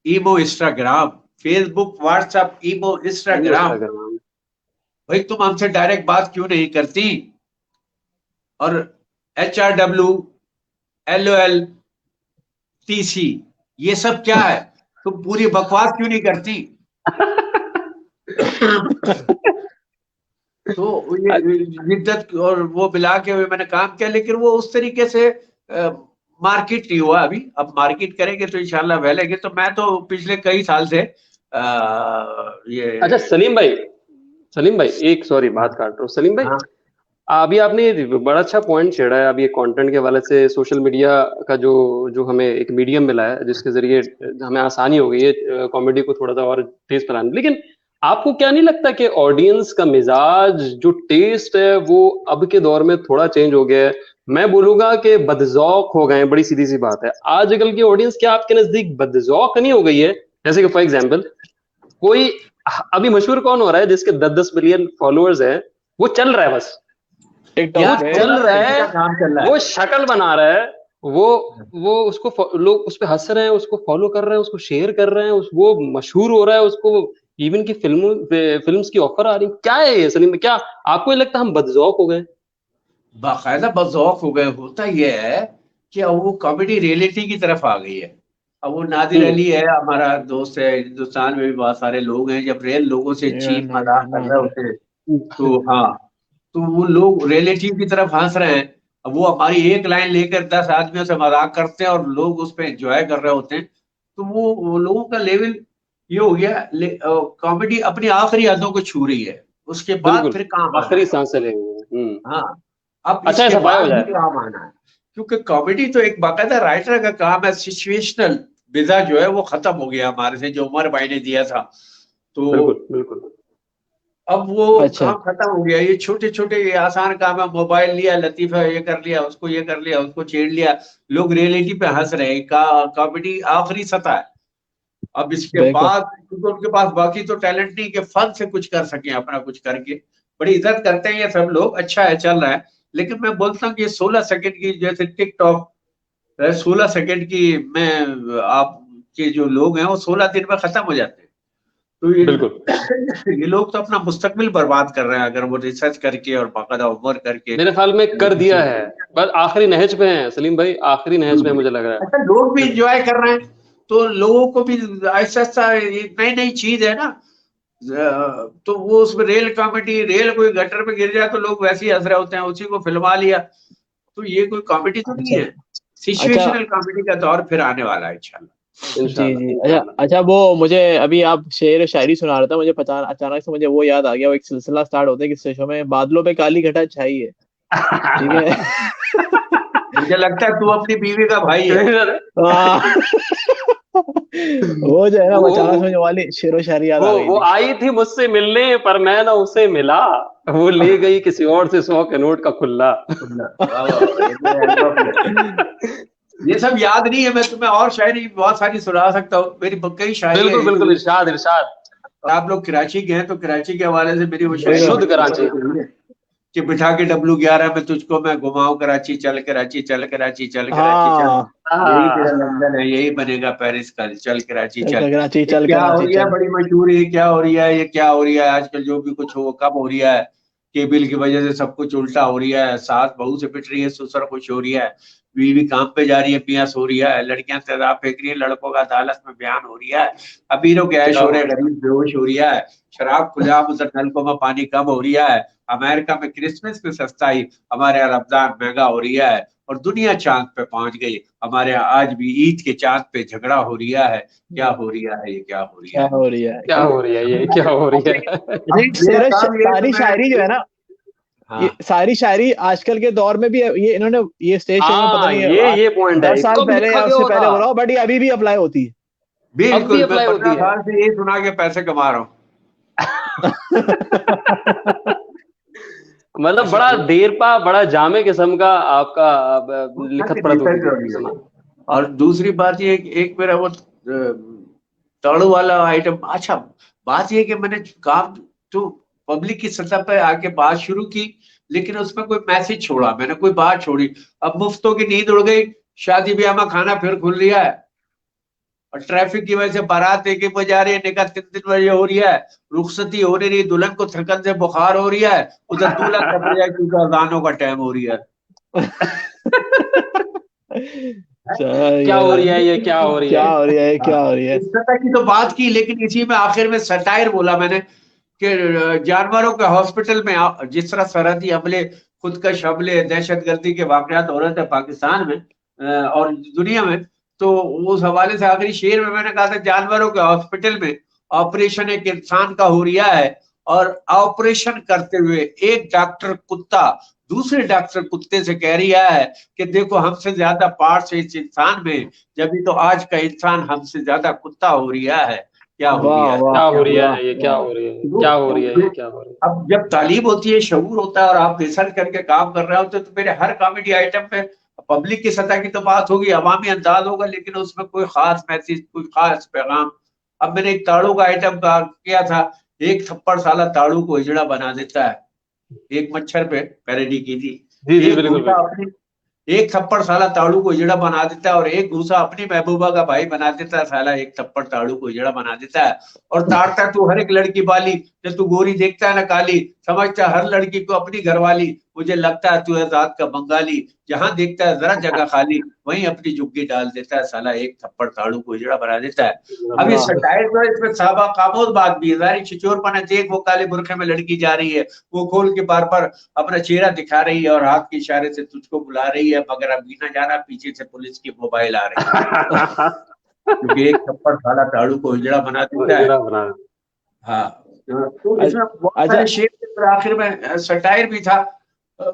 imo Instagram, Facebook WhatsApp imo Instagram, Instagram. भाई तुम हमसे डायरेक्ट बात क्यों नहीं करती। और HRWLOLTC, ये सब क्या है, तुम पूरी बकवास क्यों नहीं करती। तो ये जिद्दत और वो मिला के मैंने काम किया, लेकिन वो उस तरीके से मार्केट नहीं हुआ अभी। अब मार्केट करेंगे तो इंशाल्लाह फैलेंगे। तो मैं तो पिछले कई साल से अच्छा ये सलीम भाई एक सॉरी बात काट रहा हूँ सलीम भाई। हाँ अभी आपने बड़ा अच्छा पॉइंट छेड़ा है। अभी ये कंटेंट के हवाले से सोशल मीडिया का जो जो हमें एक मीडियम मिला है जिसके जरिए हमें आसानी हो गई है कॉमेडी को थोड़ा सा और तेज बनाने। लेकिन आपको क्या नहीं लगता कि ऑडियंस का मिजाज जो टेस्ट है वो अब के दौर में थोड़ा चेंज हो गया है? मैं बोलूंगा कि बदजौक हो गए हैं। बड़ी सीधी सी बात है, आजकल की ऑडियंस क्या आपके नजदीक बदजौक नहीं हो गई है? जैसे कि फॉर एग्जाम्पल कोई अभी मशहूर कौन हो रहा है जिसके 10-10 मिलियन फॉलोअर्स हैं, वो चल रहा है बस, वो टिकटॉक पे। चल रहा है, क्या काम चल रहा वो है। शक्ल बना रहा है, वो वो उसको लोग उस पे हंस रहे हैं, उसको फॉलो कर रहे हैं, उसको शेयर कर रहे हैं, वो मशहूर हो रहा है, उसको इवन की फिल्म्स की ऑफर आ रही। क्या है ये सलीम? क्या आपको ये लगता है हम बदजौक हो गए? बाकायदा बज़ौक़ हो गए। होता यह है कि अब वो कॉमेडी रियलिटी की तरफ आ गई है। अब वो नादिर हम्म। अली है, हमारा दोस्त है, हिंदुस्तान में भी बहुत सारे लोग हैं, जब रियल लोगों से चीप मजाक कर रहे नादिर। होते हैं, तो हाँ, तो वो लोग रियलिटी की तरफ हंस रहे हैं। अब वो हमारी एक लाइन लेकर 10 आदमियों से मजाक करते हैं और लोग उस पर एंजॉय कर रहे होते हैं। तो वो लोगों का लेवल ये हो गया, कॉमेडी अपनी आखिरी हदों को छू रही है, उसके बाद बिल्कुल। फिर काम आना आखिरी है। सांसें लेंगे। हाँ, अब अच्छा इसके सफाया हो बाद ही जाए। काम आना है। क्योंकि कॉमेडी तो एक बाकायदा राइटर का काम है। सिचुएशनल विधा जो है वो खत्म हो गया हमारे से, जो उमर भाई ने दिया था। तो बिल्कुल बिल्कुल। अब वो अच्छा काम खत्म हो गया। ये छोटे छोटे ये आसान काम है, मोबाइल लिया, लतीफा ये कर लिया, उसको ये कर लिया, उसको छेड़ लिया, लोग रियलिटी पे हंस रहे हैं। कॉमेडी आखिरी सतह है। अब इसके बिल्कुल। बाद क्योंकि उनके पास बाकी तो टैलेंट नहीं कि फन से कुछ कर सके, अपना कुछ करके। बड़ी इज्जत करते हैं ये सब लोग, अच्छा है, चल रहा है। लेकिन मैं बोलता हूँ कि ये 16 सेकंड की, जैसे टिकटॉक 16 सेकंड की में आप के जो लोग हैं वो 16 दिन में खत्म हो जाते हैं। तो बिल्कुल ये लोग तो अपना मुस्तकबिल बर्बाद कर रहे हैं, अगर वो रिसर्च करके और बाकायदा उम्र करके। मेरे ख्याल में कर दिया है, बस आखिरी नहज पे है सलीम भाई, आखिरी नहज पे मुझे लग रहा है। अच्छा, लोग भी इंजॉय कर रहे हैं, तो लोगों को भी ऐसा ऐसा नई नई चीज है ना। तो वो उसमें रेल कॉमेडी, रेल कोई गटर में गिर जाए तो लोग वैसे ही हंस रहे होते हैं, उसी को फिल्मा लिया। तो ये कोई कॉमेडी तो नहीं अच्छा है। अच्छा सिचुएशनल कॉमेडी का दौर फिर आने वाला है इंशाल्लाह। जी इंशाल्लाह जी। अच्छा इंशाल्लाह। अच्छा, वो मुझे अभी आप शेर व शायरी सुना रहा था, मुझे पता अचानक से मुझे वो याद आ गया। वो एक सिलसिला स्टार्ट होता है किस शो में, बादलों पे काली घटा छाई है, ठीक है। मुझे लगता है तू अपनी बीवी का भाई है। हाँ। वो जो है ना, वो अचानक से मुझे वाली शेरो शायरी याद आ गई वो थी। आई थी मुझसे मिलने पर मैं ना उसे मिला, वो ले गई किसी और से 100 के नोट का खुल्ला। वाह वाह वाह, ये तो एल्बम है। ये सब याद नहीं है, मैं तुम्हें और शायरी बहुत सारी सुना सकता हूँ, मेरी कई शायरी बिल्कुल बिल्कुल, है। इरशाद इरशाद। आप लोग कराची के हैं तो कराची के हवाले से मेरी वो शायरी बिल्कुल। शुद्ध कराची। कि बिठा के W11 में तुझको मैं घुमाऊं कराची, चल कराची चल, कराची चल, कराची चल, हाँ, यही तेरा हाँ लंदन है, यही बनेगा पेरिस कल, चल कराची चल चल। कराची ये चल, क्या हो कराची रहा है, चल। बड़ी मशहूर है, क्या हो रहा है, ये क्या हो रहा है आजकल, जो भी कुछ हो वो कब हो रहा है। केबिल की वजह से सब कुछ उल्टा हो रहा है, सास बहू से पिट रही है, ससुर खुश हो रहा है, बीवी काम पे जा रही है, मियां सो रही है, लड़कियां तेजाब फेंक रही है, लड़कों का अदालत में बयान हो रहा है, अमीरों के ऐश क्या हो हो रहे, गरीब बेहोश हो रहा है, शराब खुलेआम, उधर नलकों में पानी कम हो रहा है, अमेरिका में क्रिसमस में सस्ताई, हमारे यहाँ रमजान महंगा हो रहा है, और दुनिया चांद पे पहुंच गई, हमारे यहाँ आज भी ईद के चांद पे झगड़ा हो रहा है। क्या हो रहा है, ये क्या हो रहा क्या है। हो रही है, क्या क्या। हो रही है, ये क्या हो रही है। अच्छा, अब एक मेरा शेर काम ये है कि सारी शायरी जो है मैं, ना, हाँ ये सारी शायरी आजकल के दौर में भी ये इन्होंने ये स्टेज शो में पता हाँ नहीं ये पॉइंट है, 10 साल कब पहले लिखा या गया उससे होता, पहले बोला हो, बट ये अभी भी अप्लाई होती है। अब भी बिल्कुल, मैं अप्लाई होती 15 है। साल से यही सुना के पैसे कमा रहा हूँ। मतलब अच्छा, बड़ा देरपा, बड़ा जामे किस्म का आपका लिखत पढ़त होती रिसर्च थी हो उस रही है। समय। और दूसरी बात ये एक मेरा वो ताड़ू वाला आइटम। अच्छा, बात ये कि मैंने काम तो पब्लिक की सतह पर आके बात शुरू की, लेकिन उसमें कोई मैसेज छोड़ा, मैंने कोई बात छोड़ी। अब मुफ्तों की नींद उड़ गई, शादी ब्याह में खाना फिर खुल रहा है, और ट्रैफिक की वजह से बारात एक एक बजे आ रही है, निकाह 3 3 बजे हो रही है, रुखसती हो नहीं रही, दुल्हन को थकन से बुखार हो रहा है, उधर दूल्हा थक रहा है क्योंकि अजानों का टाइम हो रहा क्या हो रही है। है, ये क्या हो रही क्या है। हो रही है, हाँ, क्या हो रही है। इस तरह की तो बात की, लेकिन इसी में आखिर में सटायर बोला मैंने कि जानवरों के हॉस्पिटल में जिस तरह सरहदी हमले, खुदकश हमले, दहशतगर्दी के वाकयात हो रहे थे पाकिस्तान में और दुनिया में, तो उस हवाले से आखिरी शेर में मैंने कहा था, जानवरों के हॉस्पिटल में ऑपरेशन एक इंसान का हो रहा है, और ऑपरेशन करते हुए एक डॉक्टर कुत्ता दूसरे डॉक्टर कुत्ते से कह रहा है कि देखो हमसे ज्यादा पार्ट्स है इस इंसान में, जब तो आज का इंसान हमसे ज्यादा कुत्ता हो रहा है। क्या हो वाह रहा है, वाह क्या हो क्या रही हो वाह है, ये क्या वाह। हो रही है, तो, क्या हो रही है, तो ये क्या हो रही है। अब जब तालीम होती है, शऊर होता है, और आप रिसर्च करके काम कर रहे होते, तो मेरे हर कॉमेडी आइटम पे पब्लिक की सतह की तो बात होगी, अवामी अंदाज होगा, लेकिन उसमें कोई खास मैसेज, कोई खास पैगाम। अब मैंने एक ताड़ू का आइटम किया था, एक थप्पड़ साला ताड़ू को हिजड़ा बना देता है, एक मच्छर पे पैरोडी की थी। जी जी एक बिल्कुल घूसा बिल्कुल। अपनी एक थप्पड़ साला ताड़ू को हिजड़ा बना देता है, और एक घूसा अपनी महबूबा का भाई बना देता है, साला एक थप्पड़ ताड़ू को हिजड़ा बना देता है। और ताड़ता तू हर एक लड़की वाली, जब तू गोरी देखता है ना काली, समझता है हर लड़की को अपनी घरवाली, मुझे लगता है तू है जात का बंगाली, जहां देखता है जरा जगह खाली, वहीं अपनी झुग्गी डाल देता है, साला एक थप्पड़ ताड़ू को हिजड़ा बना देता है। अब ये वाह सटायर जो है, इसमें साबा खामोश बात भी है, जारी छिचोर पना, देख वो काले बुरखे में लड़की जा रही है, वो खोल के बार बार अपना चेहरा दिखा रही है और हाथ के इशारे से तुझको बुला रही है, मगर अभी ना जाना, पीछे से पुलिस की मोबाइल आ रही है, क्योंकि एक थप्पड़ साला ताड़ू को हिजड़ा बना देता है। हिजड़ा बना। हाँ, तो इसमें बहुत अच्छा सारे शेर थे, फिर आखिर में सटायर भी था।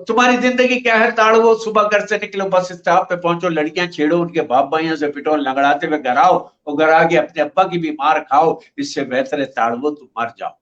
तुम्हारी जिंदगी क्या है ताड़ो, सुबह घर से निकलो, बस स्टॉप पे पहुंचो, लड़कियां छेड़ो, उनके बाप भाइयों से पिटो, लगड़ाते हुए घर आओ, और घर आके अपने अब्बा की भी मार खाओ। इससे बेहतर है ताड़ो तुम मर जाओ,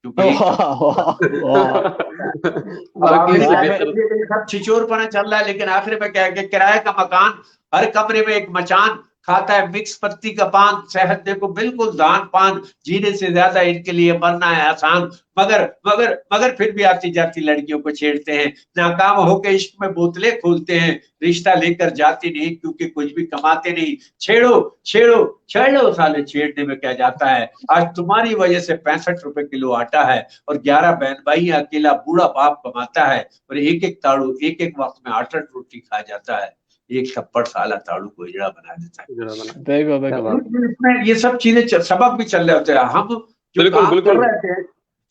क्योंकि एक वाह वाह वाह। अब वाकई आखिरी से मैं बेहतर। ये सब छिचोरपना चल रहा है, लेकिन आखिर में क्या है कि किराए का मकान, हर कमरे में एक मचान, खाता है मिक्स पत्ती का पान, सेहत देखो बिल्कुल दान पान, जीने से ज्यादा इनके लिए मरना है आसान। मगर मगर मगर फिर भी आती जाती लड़कियों को छेड़ते हैं, नाकाम होकर इश्क में बोतलें खोलते हैं, रिश्ता लेकर जाती नहीं क्योंकि कुछ भी कमाते नहीं। छेड़ो छेड़ो छेड़ो, साले छेड़ने में क्या जाता है। आज तुम्हारी वजह से 65 रुपए किलो आटा है, और 11 बहन भाई, अकेला बूढ़ा बाप कमाता है, और एक एक ताड़ू एक एक वक्त में 8 रोटी खा जाता है। एक थप्पड़ साला ताड़ू को हिजड़ा बना देता है। जरा बना, देखो क्या देखो। बात है। इसमें ये सब चीजें सबक भी चल रहे होते हैं। हम जो बिल्कुल काम कर बिल्कुल। रहे थे,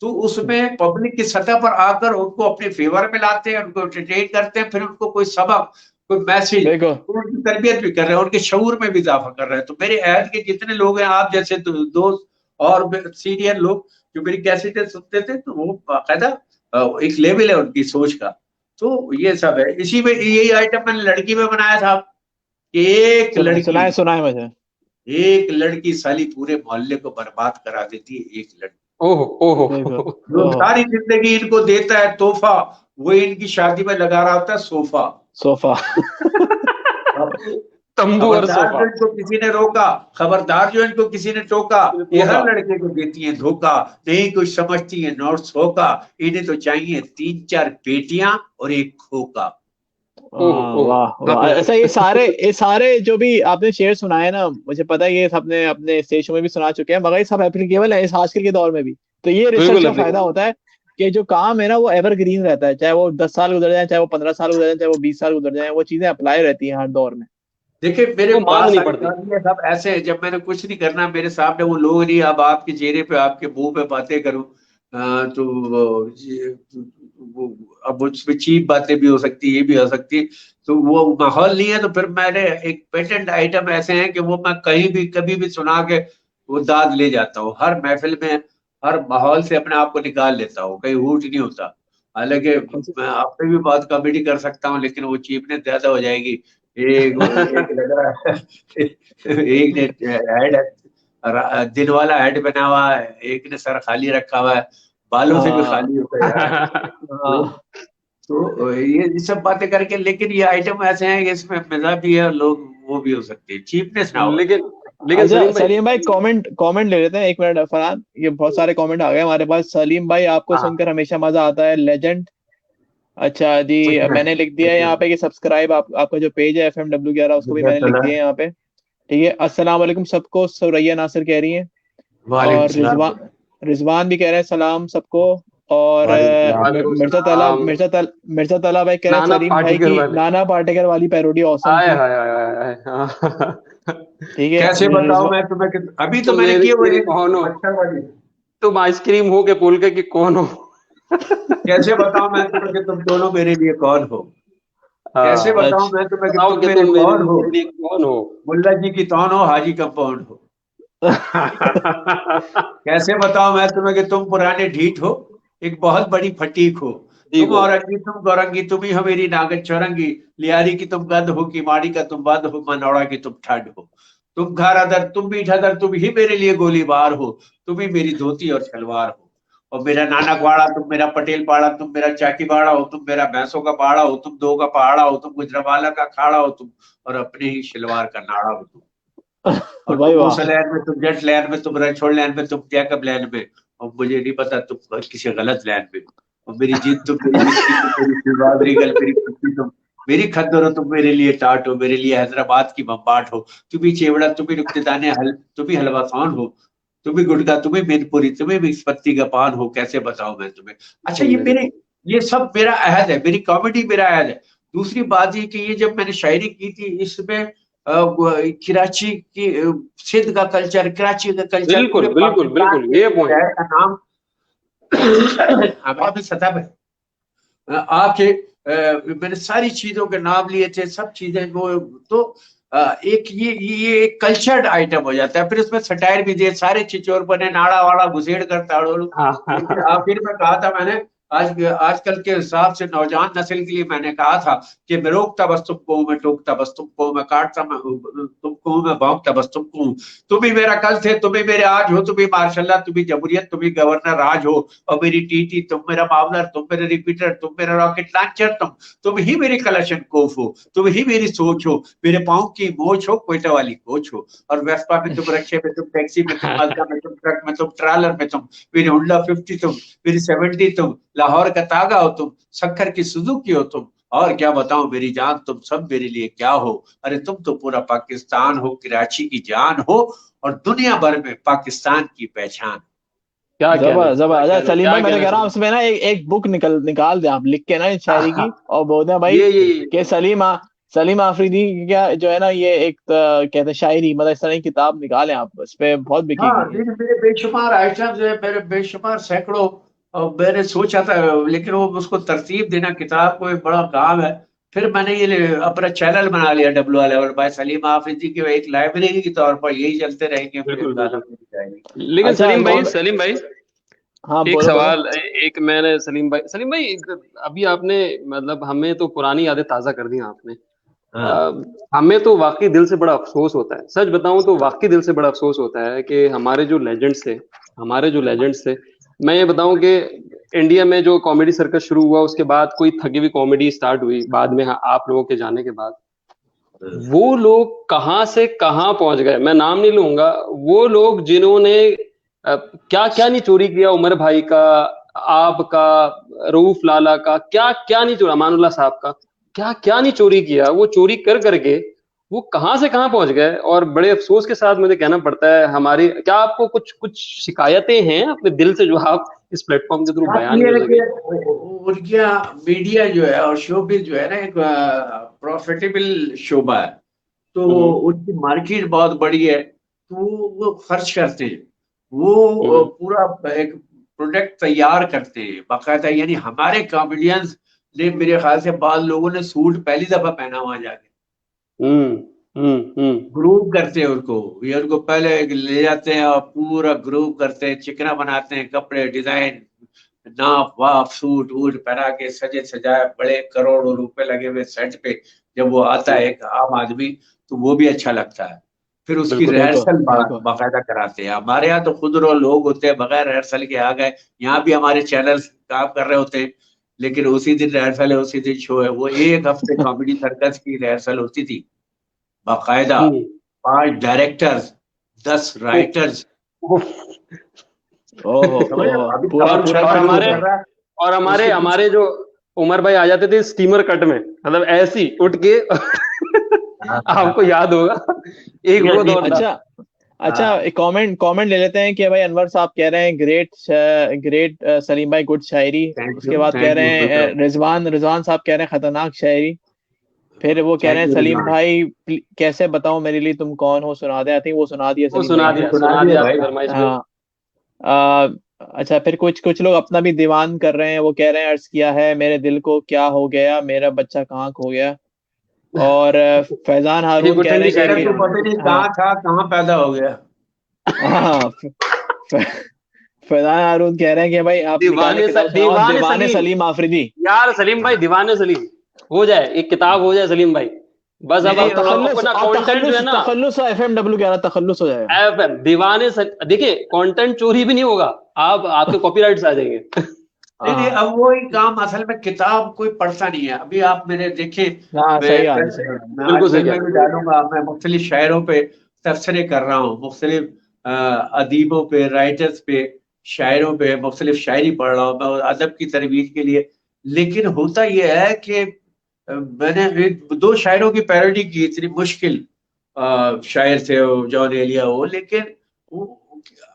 तो उसमें पब्लिक की सतह पर आकर उनको अपने फेवर में लाते हैं, उनको एंटरटेन करते हैं, फिर उनको कोई सबक, कोई मैसेज, देखो उनकी तरबियत भी कर रहे हैं, उनके शऊर में भी इजाफा कर रहे हैं। तो मेरे अहद के जितने लोग हैं, आप जैसे दोस्त और सीनियर लोग जो मेरी कैसेटें सुनते थे, तो वो बाकायदा एक लेवल है उनकी सोच का। तो ये सब है, इसी में यही आइटम मैंने लड़की में बनाया था कि एक सुनाए लड़की, सुनाए सुनाए मुझे। एक लड़की साली पूरे मोहल्ले को बर्बाद करा देती है। एक लड़की ओहो ओहो। देखो जो ओहो। सारी जिंदगी इनको देता है तोहफा, वो इनकी शादी में लगा रहा होता है सोफा। सोफा। अब तंबू और खबरदार सोफा। जो इनको किसी ने रोका, खबरदार जो इनको किसी ने टोका, ये धोखा। हर लड़के को देती है धोखा। नहीं कुछ समझती है नोट्स होका, इन्हें तो चाहिए 3-4 पेटियां और एक खोका। ओहो ओहो। वाह वाह। ऐसा ये सारे जो भी आपने शेर सुनाए ना, मुझे पता है ये सबने अपने स्टेज शो में भी सुना चुके हैं, मगर ये सब एप्लीकेबल है इस आजकल के दौर में भी। तो ये रिसर्च बिल्कुल का फायदा एप्लीकेबल। होता है कि जो काम है ना वो एवरग्रीन रहता है, चाहे वो 10 साल गुजर जाए, चाहे वो 15 साल गुजर जाए, चाहे वो 20 साल गुजर जाए, वो चीजें अप्लाई रहती हैं हर दौर में। देखिए मेरे वो मांग पास नहीं आने पड़ती। वाली है सब ऐसे हैं, जब मैंने कुछ नहीं करना मेरे सामने वो लोग नहीं, अब आपके चेहरे पे आपके मुंह पे बातें करूं, तो वो अब उसमें चीप बातें भी हो सकती है, ये भी हो सकती है। तो वो माहौल नहीं है, तो फिर मैंने एक पेटेंट आइटम ऐसे हैं कि वो मैं कहीं भी कभी भी सुना के वो दाद ले जाता हूँ, हर महफिल में, हर माहौल से अपने आप को निकाल लेता हूँ, कहीं हूट नहीं होता। हालांकि मैं आप पे भी बहुत कॉमेडी कर सकता हूँ, लेकिन वो चीपनेस ज्यादा हो जाएगी। एक लग रहा है एक ने ऐड दिन वाला ऐड बना हुआ है, एक ने सर खाली रखा हुआ है, बालों से भी हाँ खाली होता जा रहा है। तो हाँ। ये सब बातें करके, लेकिन ये आइटम ऐसे हैं कि इसमें मजा भी है, लोग वो भी हो सकती है, चीपनेस ना हो। लेकिन लेकिन अच्छा सलीम भाई। सलीम भाई, कमेंट कमेंट ले लेते हैं, एक मिनट फरहान, ये बहुत सारे कमेंट आ गए हमारे पास। सलीम भाई आपको हाँ सुनकर हमेशा मजा आता है, लेजेंड। अच्छा जी। शुक्रिया मैंने लिख दिया है शुक्रिया यहाँ पे कि सब्सक्राइब, आपका जो पेज है FMW11 उसको भी मैंने लिख शुक्रिया। दिया है यहाँ पे। ठीक है, अस्सलाम वालेकुम सबको, सुरैया नासिर कह रही हैं। वालेकुम और सलाम। रिजवान भी कह रहे हैं सलाम सबको। और वालेकुम सलाम। वालेकुम सलाम। मिर्जा ताला भाई कह रहे हैं नाना सलीम भाई पाटेकर की वाले। नाना पाटेकर वाली पैरोडी औसम आय थी। हाय हाय हाय हाय। ठीक है कैसे बताऊं रिजवान। मैं तुम्हें अभी तो तुम मैंने मेरी किए वो मेरी एक कौन हो। मच्छर वाली। तुम आइसक्रीम हो के बोल के कि कौन हो। कैसे बताऊं मैं तुम्हें कि तुम दोनों मेरे लिए कौन हो। कैसे हाँ। बताऊं अच्छा मैं तुम्हें कि बताओ तुम कि मेरे तुम मेरे कौन हो। लिए कौन हो। मुल्ला जी की तौन हो, हाजी कंपाउंड हो। कैसे बताऊं मैं तुम्हें कि तुम पुराने ढीठ हो, एक बहुत बड़ी फटीक हो। ठीक तुम हो। औरंगी तुम गौरंगी, तुम ही हो मेरी नागन चौरंगी, लियारी की तुम गंध हो, की माड़ी का तुम बंद हो, मनौड़ा की तुम ठंड हो। तुम घाराधर तुम बीठाधर, तुम ही मेरे लिए गोलीबार हो, तुम ही मेरी धोती और सलवार हो। और मेरा नाना ग्वाड़ा, तुम मेरा पटेल पाड़ा, तुम मेरा चाकी बाड़ा हो, तुम मेरा भैंसों का पाड़ा हो, तुम दो का पहाड़ा हो, तुम गुजरावाला का खाड़ा हो तुम, और अपने ही शलवार का नाड़ा हो तुम। और भाई तुम वाह। उस लैन में, तुम जेट लैन में, तुम रणछोड़ लैन में, तुम जैकब लैन में, और मुझे नहीं पता तुम किसी गलत लैन में। और मेरी जीत तुम, मेरी जिंदगी तुम, मेरी शिवराज रीगल, मेरी खुशी तुम, मेरी खद्दर हो तुम, मेरे लिए टाट हो, मेरे लिए हैदराबाद की बम्बाट हो। तुम ही चेवड़ा, तुम ही नुक्तेदाने तुम ही हलवा खान हो, तुम ही गुटका, तुम ही मेनपुरी, तुम ही मिक्स पत्ती का पान हो। कैसे बताऊं मैं तुम्हें। अच्छा तुम ये मेरे मेरे, ये सब मेरा अहद है, मेरी कॉमेडी मेरा अहद है। दूसरी बात ये कि ये जब मैंने शायरी की थी, इसमें कराची की सिंध का कल्चर, कराची का कल्चर, बिल्कुल पूरे बिल्कुल पाकिस्तान बिल्कुल के ये पॉइंट। शहर का नाम आवामी सतह पे आके मैंने सारी चीजों के नाम लिए थे, सब चीजें वो। तो एक ये एक कल्चर्ड आइटम हो जाता है, फिर उसमें सटायर भी दिए, सारे छिचोर बने, नाड़ा वाड़ा घुसेड़ कर ताड़ोलू। हाँ लेकिन हाँ। आखिर में कहा था मैंने आजकल के हिसाब से नौजवान नस्ल के लिए मैंने कहा था कि मैं रोकता बस तुमको हूं, मैं टोकता बस तुमको हूं, मैं काटता मैं तुमको हूं, मैं भौंकता बस तुमको हूं। तुम ही मेरा कल थे, तुम ही मेरे आज हो, तुम ही मार्शल्लाह, तुम ही जमहूरियत, तुम ही गवर्नर राज हो, और मेरी टीटी, तुम मेरा मावलर, तुम मेरे रिपीटर, तुम मेरा रॉकेट लॉन्चर, तुम ही मेरी कलशन कोफ हो, तुम ही मेरी सोच हो, मेरे पाँव की मोच हो, कोयटा वाली कोच हो, और वेस्पा में तुम, रक्षे में तुम, टैक्सी में तुम, मजदा में तुम, ट्रक में तुम, ट्रालर में तुम, मेरी होंडा 50 तुम, मेरी 70 तुम, लाहौर का तागा हो तुम, शक्कर की सुजुकी हो तुम, और क्या बताऊं मेरी जान, तुम सब मेरे लिए क्या हो। अरे तुम तो पूरा पाकिस्तान हो, कराची की जान हो, और दुनिया भर में पाकिस्तान की पहचान। क्या कहने, जबर जबर। अच्छा सलीम क्या भाई, मैं तो कहने कह रहा हूँ सलीम। उसमें ना एक बुक निकाल दे आप, लिख के ना इस शायरी की, हाँ, और बोल दें भाई ये कि सलीम आफरीदी की क्या जो है ना, ये एक कहते हैं शायरी, मतलब इस तरह की किताब निकालें आप, इस पे बहुत बिकेगी हाँ, ये। मेरे बेशुमार आइटम्स है, मेरे बेशुमार सैकड़ों, और मैंने सोचा था, लेकिन वो उसको तरतीब देना किताब को एक बड़ा काम है। फिर मैंने ये अपना चैनल बना लिया, WR बाय सलीम आफरीदी की, एक लाइब्रेरी के तौर पर यही चलते रहेंगे, मेरे बिल्कुल गाना बिल्कुल। मेरी डायरी। लेकिन अच्छा सलीम भाई हाँ एक बोलो बोलो। सवाल, एक मैंने सलीम भाई अभी आपने मतलब हमें तो पुरानी यादें ताजा कर दी आपने। हाँ, हमें तो वाकई दिल से बड़ा अफसोस होता है, सच बताऊं तो वाकई दिल से बड़ा अफसोस होता है कि हमारे जो लेजेंड्स थे, मैं ये बताऊं कि इंडिया में जो कॉमेडी सर्कस शुरू हुआ उसके बाद कोई थकी हुई कॉमेडी स्टार्ट हुई बाद में, हाँ, आप लोगों के जाने के बाद वो लोग कहाँ से कहाँ पहुंच गए, मैं नाम नहीं लूंगा। वो लोग जिन्होंने क्या क्या नहीं चोरी किया, उमर भाई का, आपका, रऊफ लाला का, क्या क्या नहीं चोरा, अमानुल्लाह साहब का, क्या क्या नहीं चोरी किया, वो चोरी कर करके वो कहाँ से कहाँ पहुंच गए। और बड़े अफसोस के साथ मुझे कहना पड़ता है, हमारी क्या आपको कुछ कुछ शिकायतें हैं अपने दिल से जो आप इस प्लेटफॉर्म के थ्रू बात बयान ये कर है सके। कि उनका मीडिया जो है और शोबिज जो है ना, एक प्रॉफिटेबल शोबा है, तो हम्म उनकी मार्केट बहुत बड़ी है, तो वो खर्च करते हैं, वो हम्म पूरा एक प्रोडक्ट तैयार करते हैं बाकायदा। यानी हमारे कॉमेडियंस ने, मेरे ख्याल से बाद लोगों ने सूट पहली दफा पहना वहां जाके, हम्म हम्म। ग्रूव करते हैं उनको, ये उनको पहले ले जाते हैं और पूरा ग्रूव करते हैं, चिकना बनाते हैं, कपड़े डिजाइन, नाप वाप, सूट वूट पहना के, सजे सजाए, बड़े करोड़ों रुपए लगे हुए सेट पे, जब वो आता है एक आम आदमी, तो वो भी अच्छा लगता है। फिर उसकी बिल्कुल बिल्कुल रिहर्सल बिल्कुल। बाकायदा कराते हैं। हमारे यहाँ तो खुद रो लोग होते हैं, बगैर रिहर्सल के आ गए, यहाँ भी हमारे चैनल काम कर रहे होते हैं, लेकिन उसी दिन रिहर्सल है, उसी दिन शो है। वो एक हफ्ते कॉमेडी सर्कस की रिहर्सल होती थी बाकायदा, हम्म 5 डायरेक्टर्स, 10 राइटर्स, उफ, ओहो समझ रहे हो? ओहो, अभी पूरा कमल पूरा सर और का शो हमारे कर रहा है, और हमारे उसके पीछे। हमारे जो उमर भाई आ जाते थे स्टीमर कट में, मतलब ऐसी उठ के हाँ, आपको याद होगा, एक ये वो ये दौर था। अच्छा अच्छा। हाँ, एक कमेंट कमेंट ले लेते हैं कि भाई अनवर साहब कह रहे हैं ग्रेट ग्रेट सलीम भाई गुड शायरी। उसके बाद कह थैंक रहे यू हैं शुक्र। रिजवान रिजवान साहब कह रहे हैं खतरनाक शायरी। फिर वो कह रहे थैंक हैं यू सलीम रिजवान। भाई कैसे बताऊं मेरे लिए तुम कौन हो, सुना दे। आई थिंक वो सुना दिया वो सलीम भाई ने। सुना सुना दिया दिया भाई। आपकी फरमाइश पे। हाँ। आ, अच्छा फिर कुछ कुछ लोग अपना भी दीवान कर रहे हैं। वो कह रहे हैं अर्ज किया है मेरे दिल को क्या हो गया, मेरा बच्चा कहाँ खो गया। और फैजान ये हारून कोई कह रहे ठंडी हैं बेटा शायरी कि तू है। पता नहीं हाँ कहाँ था, कहाँ पैदा हो गया। हाँ। फैजान हारून कह रहे हैं कि भाई आप निकालें किताब, सुनाओ दीवाने दीवाने सलीम, सलीम आफरीदी। यार सलीम भाई दीवाने सलीम हो जाए, एक किताब हो जाए सलीम भाई, बस नहीं अब नहीं, अपना और कंटेंट जो तखल्लुस है ना। तखल्लुस FMW कह रहा, तखल्लुस हो जाएगा। एफएम देखिए कंटेंट चोरी भी नहीं होगा, आप आपके कॉपीराइट्स आ जाएंगे। नहीं नहीं, हाँ अब वो ही काम, असल में किताब कोई पढ़ता नहीं है। अभी आप मेरे देखे, हाँ, मैं सही बात है, कल, सही बात मैं बिल्कुल सही आजकल कह में रहे भी हैं। डालूंगा, मैं मुख्तलिफ शायरों पे तबसरे कर रहा हूँ, मुख्तलिफ अदीबों पे, राइटर्स पे, शायरों पे मुख्तलिफ शायरी पढ़ रहा हूँ मैं अदब की तरबीज के लिए। लेकिन होता यह है कि मैंने एक दो शायरों की पैरोडी की, इतनी मुश्किल शायर थे वो, जॉन एलिया वो, लेकिन वो,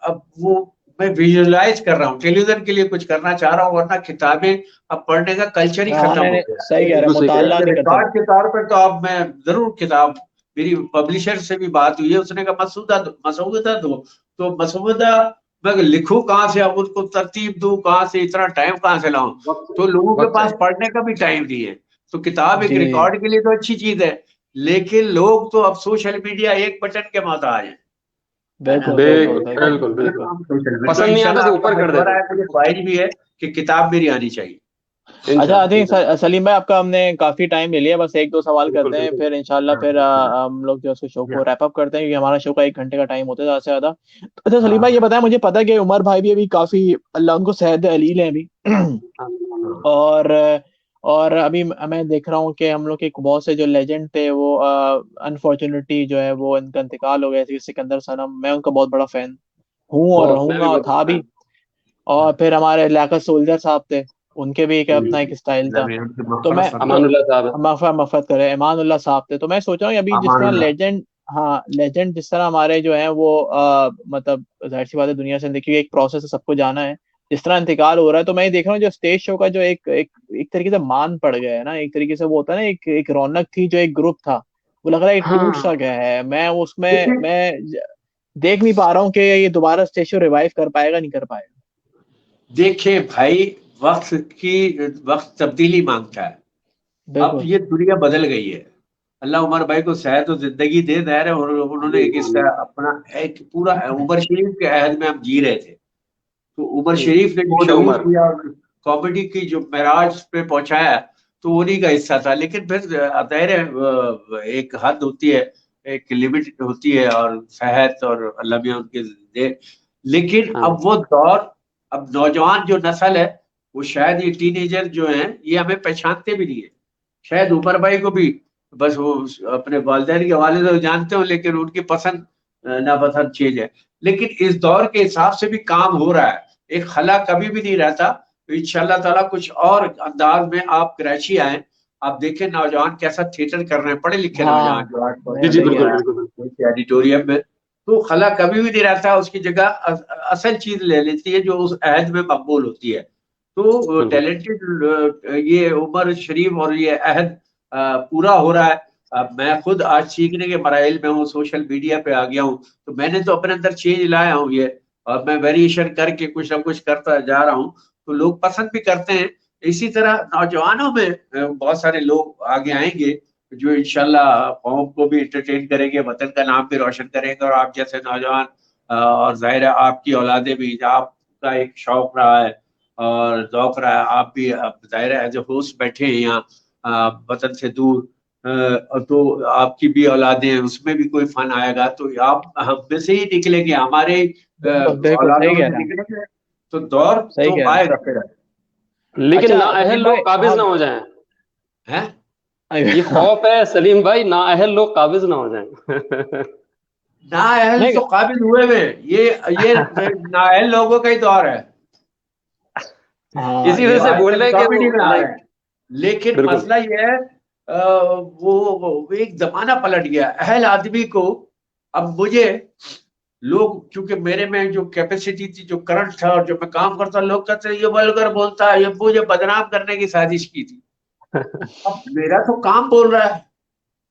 अब वो मैं विजुअलाइज कर रहा हूँ, टेलीविजन के लिए कुछ करना चाह रहा हूँ, वरना किताबें अब पढ़ने का कल्चर ही हाँ। खत्म नहीं हो नहीं, गया। सही कह रहे हैं, बिल्कुल सही कह रहे मुताला हैं। नहीं करते। रिकॉर्ड के तौर पर तो अब मैं जरूर किताब, मेरी पब्लिशर से भी बात हुई है, उसने कहा मसूदा दो, तो मसूदा मैं लिखूं कहाँ से, अब उसको तरतीब दूं कहाँ से, इतना टाइम कहाँ से लाऊं, वक्त तो लोगों के वक्त पास चाहिए। पढ़ने का भी टाइम नहीं है। तो किताब एक जी रिकॉर्ड के लिए तो अच्छी चीज है, लेकिन लोग तो अब सोशल मीडिया एक बटन के मोहताज हैं। है ना। बिल्कुल बिल्कुल बिल्कुल बिल्कुल। बिल्कुल बिल्कुल। हम सोच रहे हैं। तो पसंद नहीं आता इंशाल्लाह तो आपका ऊपर कर मशवरा देते है, मुझे ख्वाहिश भी है कि किताब मेरी आनी चाहिए। अच्छा आई इंशाल्लाह थिंक इंशाल्लाह। सलीम भाई आपका हमने काफी टाइम ले लिया, बस एक दो सवाल बिल्कुल करते हैं बिल्कुल। फिर इंशाल्लाह हाँ फिर बिल्कुल। हम लोग जो है उसको शो को या, रैप अप करते हैं, क्योंकि हमारा शो का 1 घंटे का टाइम होता है ज्यादा से ज्यादा। तो अच्छा सलीम भाई ये हाँ बताएं, मुझे पता है कि उमर भाई भी अभी काफी, अल्लाह उनको सेहत अलील है अभी हाँ, हाँ और अभी मैं देख रहा हूँ कि हम लोग के बहुत से जो लेजेंड थे वो अनफॉर्चुनेटली जो है वो इनका इंतकाल हो गया, जैसे कि सिकंदर सनम, मैं उनका बहुत बड़ा फैन हूँ और बहुत, मैं भी रहूंगा और बहुत था बड़ा भी। और फिर हमारे लियाकत सोल्जर साहब थे, उनके भी एक जी अपना जी। एक स्टाइल अल्लाह था। में उनकी तो मग़फ़िरत मैं तो फरमाए। अमानुल्लाह साहब है। मफत करे, ईमानुल्लाह साहब थे। तो मैं सोच रहा हूँ अभी जिस तरह अमानुल्लाह। लेजेंड, हाँ लेजेंड जिस तरह हमारे जो है वो मतलब जाहिर सी बात है दुनिया से, देखिए एक प्रोसेस है, सबको जाना है, जिस तरह इंतकाल हो रहा है, तो मैं ये देख रहा हूँ जो स्टेज शो का जो एक एक एक तरीके से मान पड़ गया है ना, एक तरीके से वो होता है ना, एक एक रौनक थी जो एक ग्रुप था, वो लग रहा है टूट सा हाँ गया है। मैं उसमें देखिए देख नहीं पा रहा हूँ कि ये दोबारा स्टेज शो रिवाइव कर पाएगा नहीं कर पाएगा। देखिए भाई, वक्त वक्त तब्दीली मांगता है। अब बिल्कुल। ये दुनिया बदल गई है। अल्लाह उमर भाई को सेहत और जिंदगी दे, दायरे, और उन्होंने एक जी इसका अपना एक पूरा उमर शरीफ के अहद में हम जी रहे थे। तो उमर जी। शरीफ ने जो खुद शऊर उमर। दिया और कॉमेडी की जो मेराज पे पहुंचाया, तो उन्हीं का हिस्सा था। लेकिन फिर जाहिर है एक हद होती है, एक लिमिट होती है, और सेहत और अल्लाह मियां उनके दे। लेकिन हाँ अब वो दौर, अब नौजवान जो नस्ल है, वो शायद ये टीनेजर जो है ये हमें पहचानते भी नहीं है। शायद उमर भाई को भी बस वो अपने वालिदैन के हवाले से जानते हो, लेकिन उनकी पसंद नापसंद चीज है। लेकिन इस दौर के हिसाब से भी काम हो रहा है, एक खला कभी भी नहीं रहता। तो इंशाल्लाह ताला कुछ और अंदाज में आप कराची आए, आप देखें नौजवान कैसा थिएटर कर रहे हैं, पढ़े लिखे नौजवान हाँ जो आर्ट जी नहीं जी, परफॉर्मेंस सही कर है। बिल्कुल रहा बिल्कुल बिल्कुल। है ऑडिटोरियम में। तो खला कभी भी नहीं रहता, उसकी जगह असल चीज ले लेती है जो उस अहद में मकबूल होती है। तो बिल्कुल टैलेंटेड ये उमर शरीफ और ये अहद पूरा हो रहा है। अब मैं खुद आज सीखने के मराइल में हूँ, सोशल मीडिया पे आ गया हूँ, तो मैंने तो अपने अंदर चेंज लाया हूँ ये, और मैं वेरिएशन करके कुछ ना कुछ करता जा रहा हूँ, तो लोग पसंद भी करते हैं। इसी तरह नौजवानों में बहुत सारे लोग आगे आएंगे जो इंशाल्लाह कौम को भी एंटरटेन करेंगे, वतन का नाम भी रोशन करेंगे। और आप जैसे नौजवान और जाहिर है आपकी औलादे भी, आपका एक शौक रहा है और ज़ौक रहा है, आप भी अब जाहिर है एज ए होस्ट बैठे हैं यहाँ वतन से दूर, तो आपकी भी औलादे हैं, उसमें भी कोई फन आएगा, तो आप हम में से ही निकलेंगे, हमारे बिल्कुल बिल्कुल औलादों सही में कह से रहे हैं। निकलेंगे। तो दौर सही तो कह रहे हैं। आएगा फिर। लेकिन अच्छा नाअहल सलीम भाई लोग काबिज हाँ। ना हो जाएं। है ये खौफ है सलीम भाई, नाअहल लोग काबिज ना हो जाएं। नाअहल नहीं तो काबिल हुए में, ये नाअहल लोगों का ही दौर है। हाँ इसी ये वजह जो से बात। बोल आजकल रहे हैं कि वो कॉमेडी में आ रहे लाइक। हैं। लेकिन बिल्कुल। मसला ये है वो एक जमाना पलट गया अहल आदमी को। अब मुझे लोग, क्योंकि मेरे में जो कैपेसिटी थी, जो करंट था, और जो मैं काम करता, लोग कहते हैं ये वल्गर बोलता है, ये मुझे बदनाम करने की साजिश की थी। अब मेरा तो काम बोल रहा है,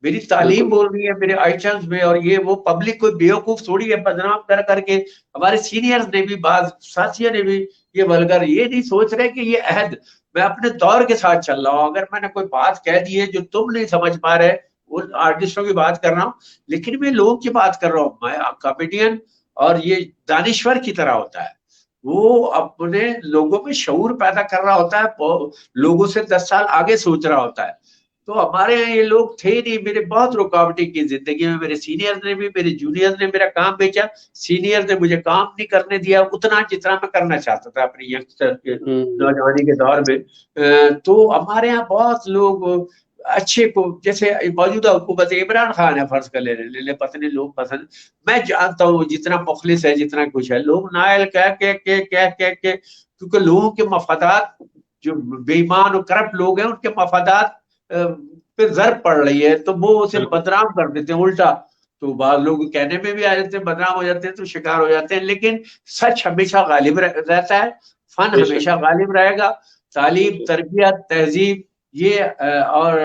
मेरी तालीम बिल्कुल बोल रही है मेरे आइटम्स में, और ये वो पब्लिक कोई बेवकूफ थोड़ी है बदनाम कर करके। हमारे सीनियर्स ने भी, बाज साथियों ने भी, ये वल्गर ये नहीं सोच रहे कि ये अहद, मैं अपने दौर के साथ चल रहा हूँ। अगर मैंने कोई बात कह दी है जो तुम नहीं समझ पा रहे, वो आर्टिस्टों की बात कर रहा हूँ, लेकिन मैं लोगों की बात कर रहा हूँ। मैं कॉमेडियन और ये दानिश्वर की तरह होता है, वो अपने लोगों में शऊर पैदा कर रहा होता है, लोगों से 10 साल आगे सोच रहा होता है। तो हमारे यहाँ ये लोग थे नहीं, मेरे बहुत रुकावटें की जिंदगी में, मेरे सीनियर ने भी, मेरे जूनियर ने मेरा काम बेचा, सीनियर ने मुझे काम नहीं करने दिया उतना जितना मैं करना चाहता था अपनी यंगस्टर के हम्म। नौजवानी के दौर में। तो हमारे यहाँ बहुत लोग अच्छे को, जैसे मौजूदा हुकूमत इमरान खान है फर्ज कर ले पत्नी लोग पसंद, मैं जानता हूँ जितना मुखलिस है, जितना कुछ है, लोग नायल कह के क्योंकि लोगों के मफादात, जो बेईमान और करप्ट लोग हैं उनके मफादात पे जर पड़ रही है, तो वो उसे बिल्कुल। बदनाम कर देते हैं उल्टा। तो बाद लोग कहने में भी आ जाते हैं, बदनाम हो जाते हैं, तो शिकार हो जाते हैं। लेकिन सच हमेशा गालिब रहता है, फन बेशक। हमेशा गालिब रहेगा। तालीम, तरबियत, तहजीब, ये और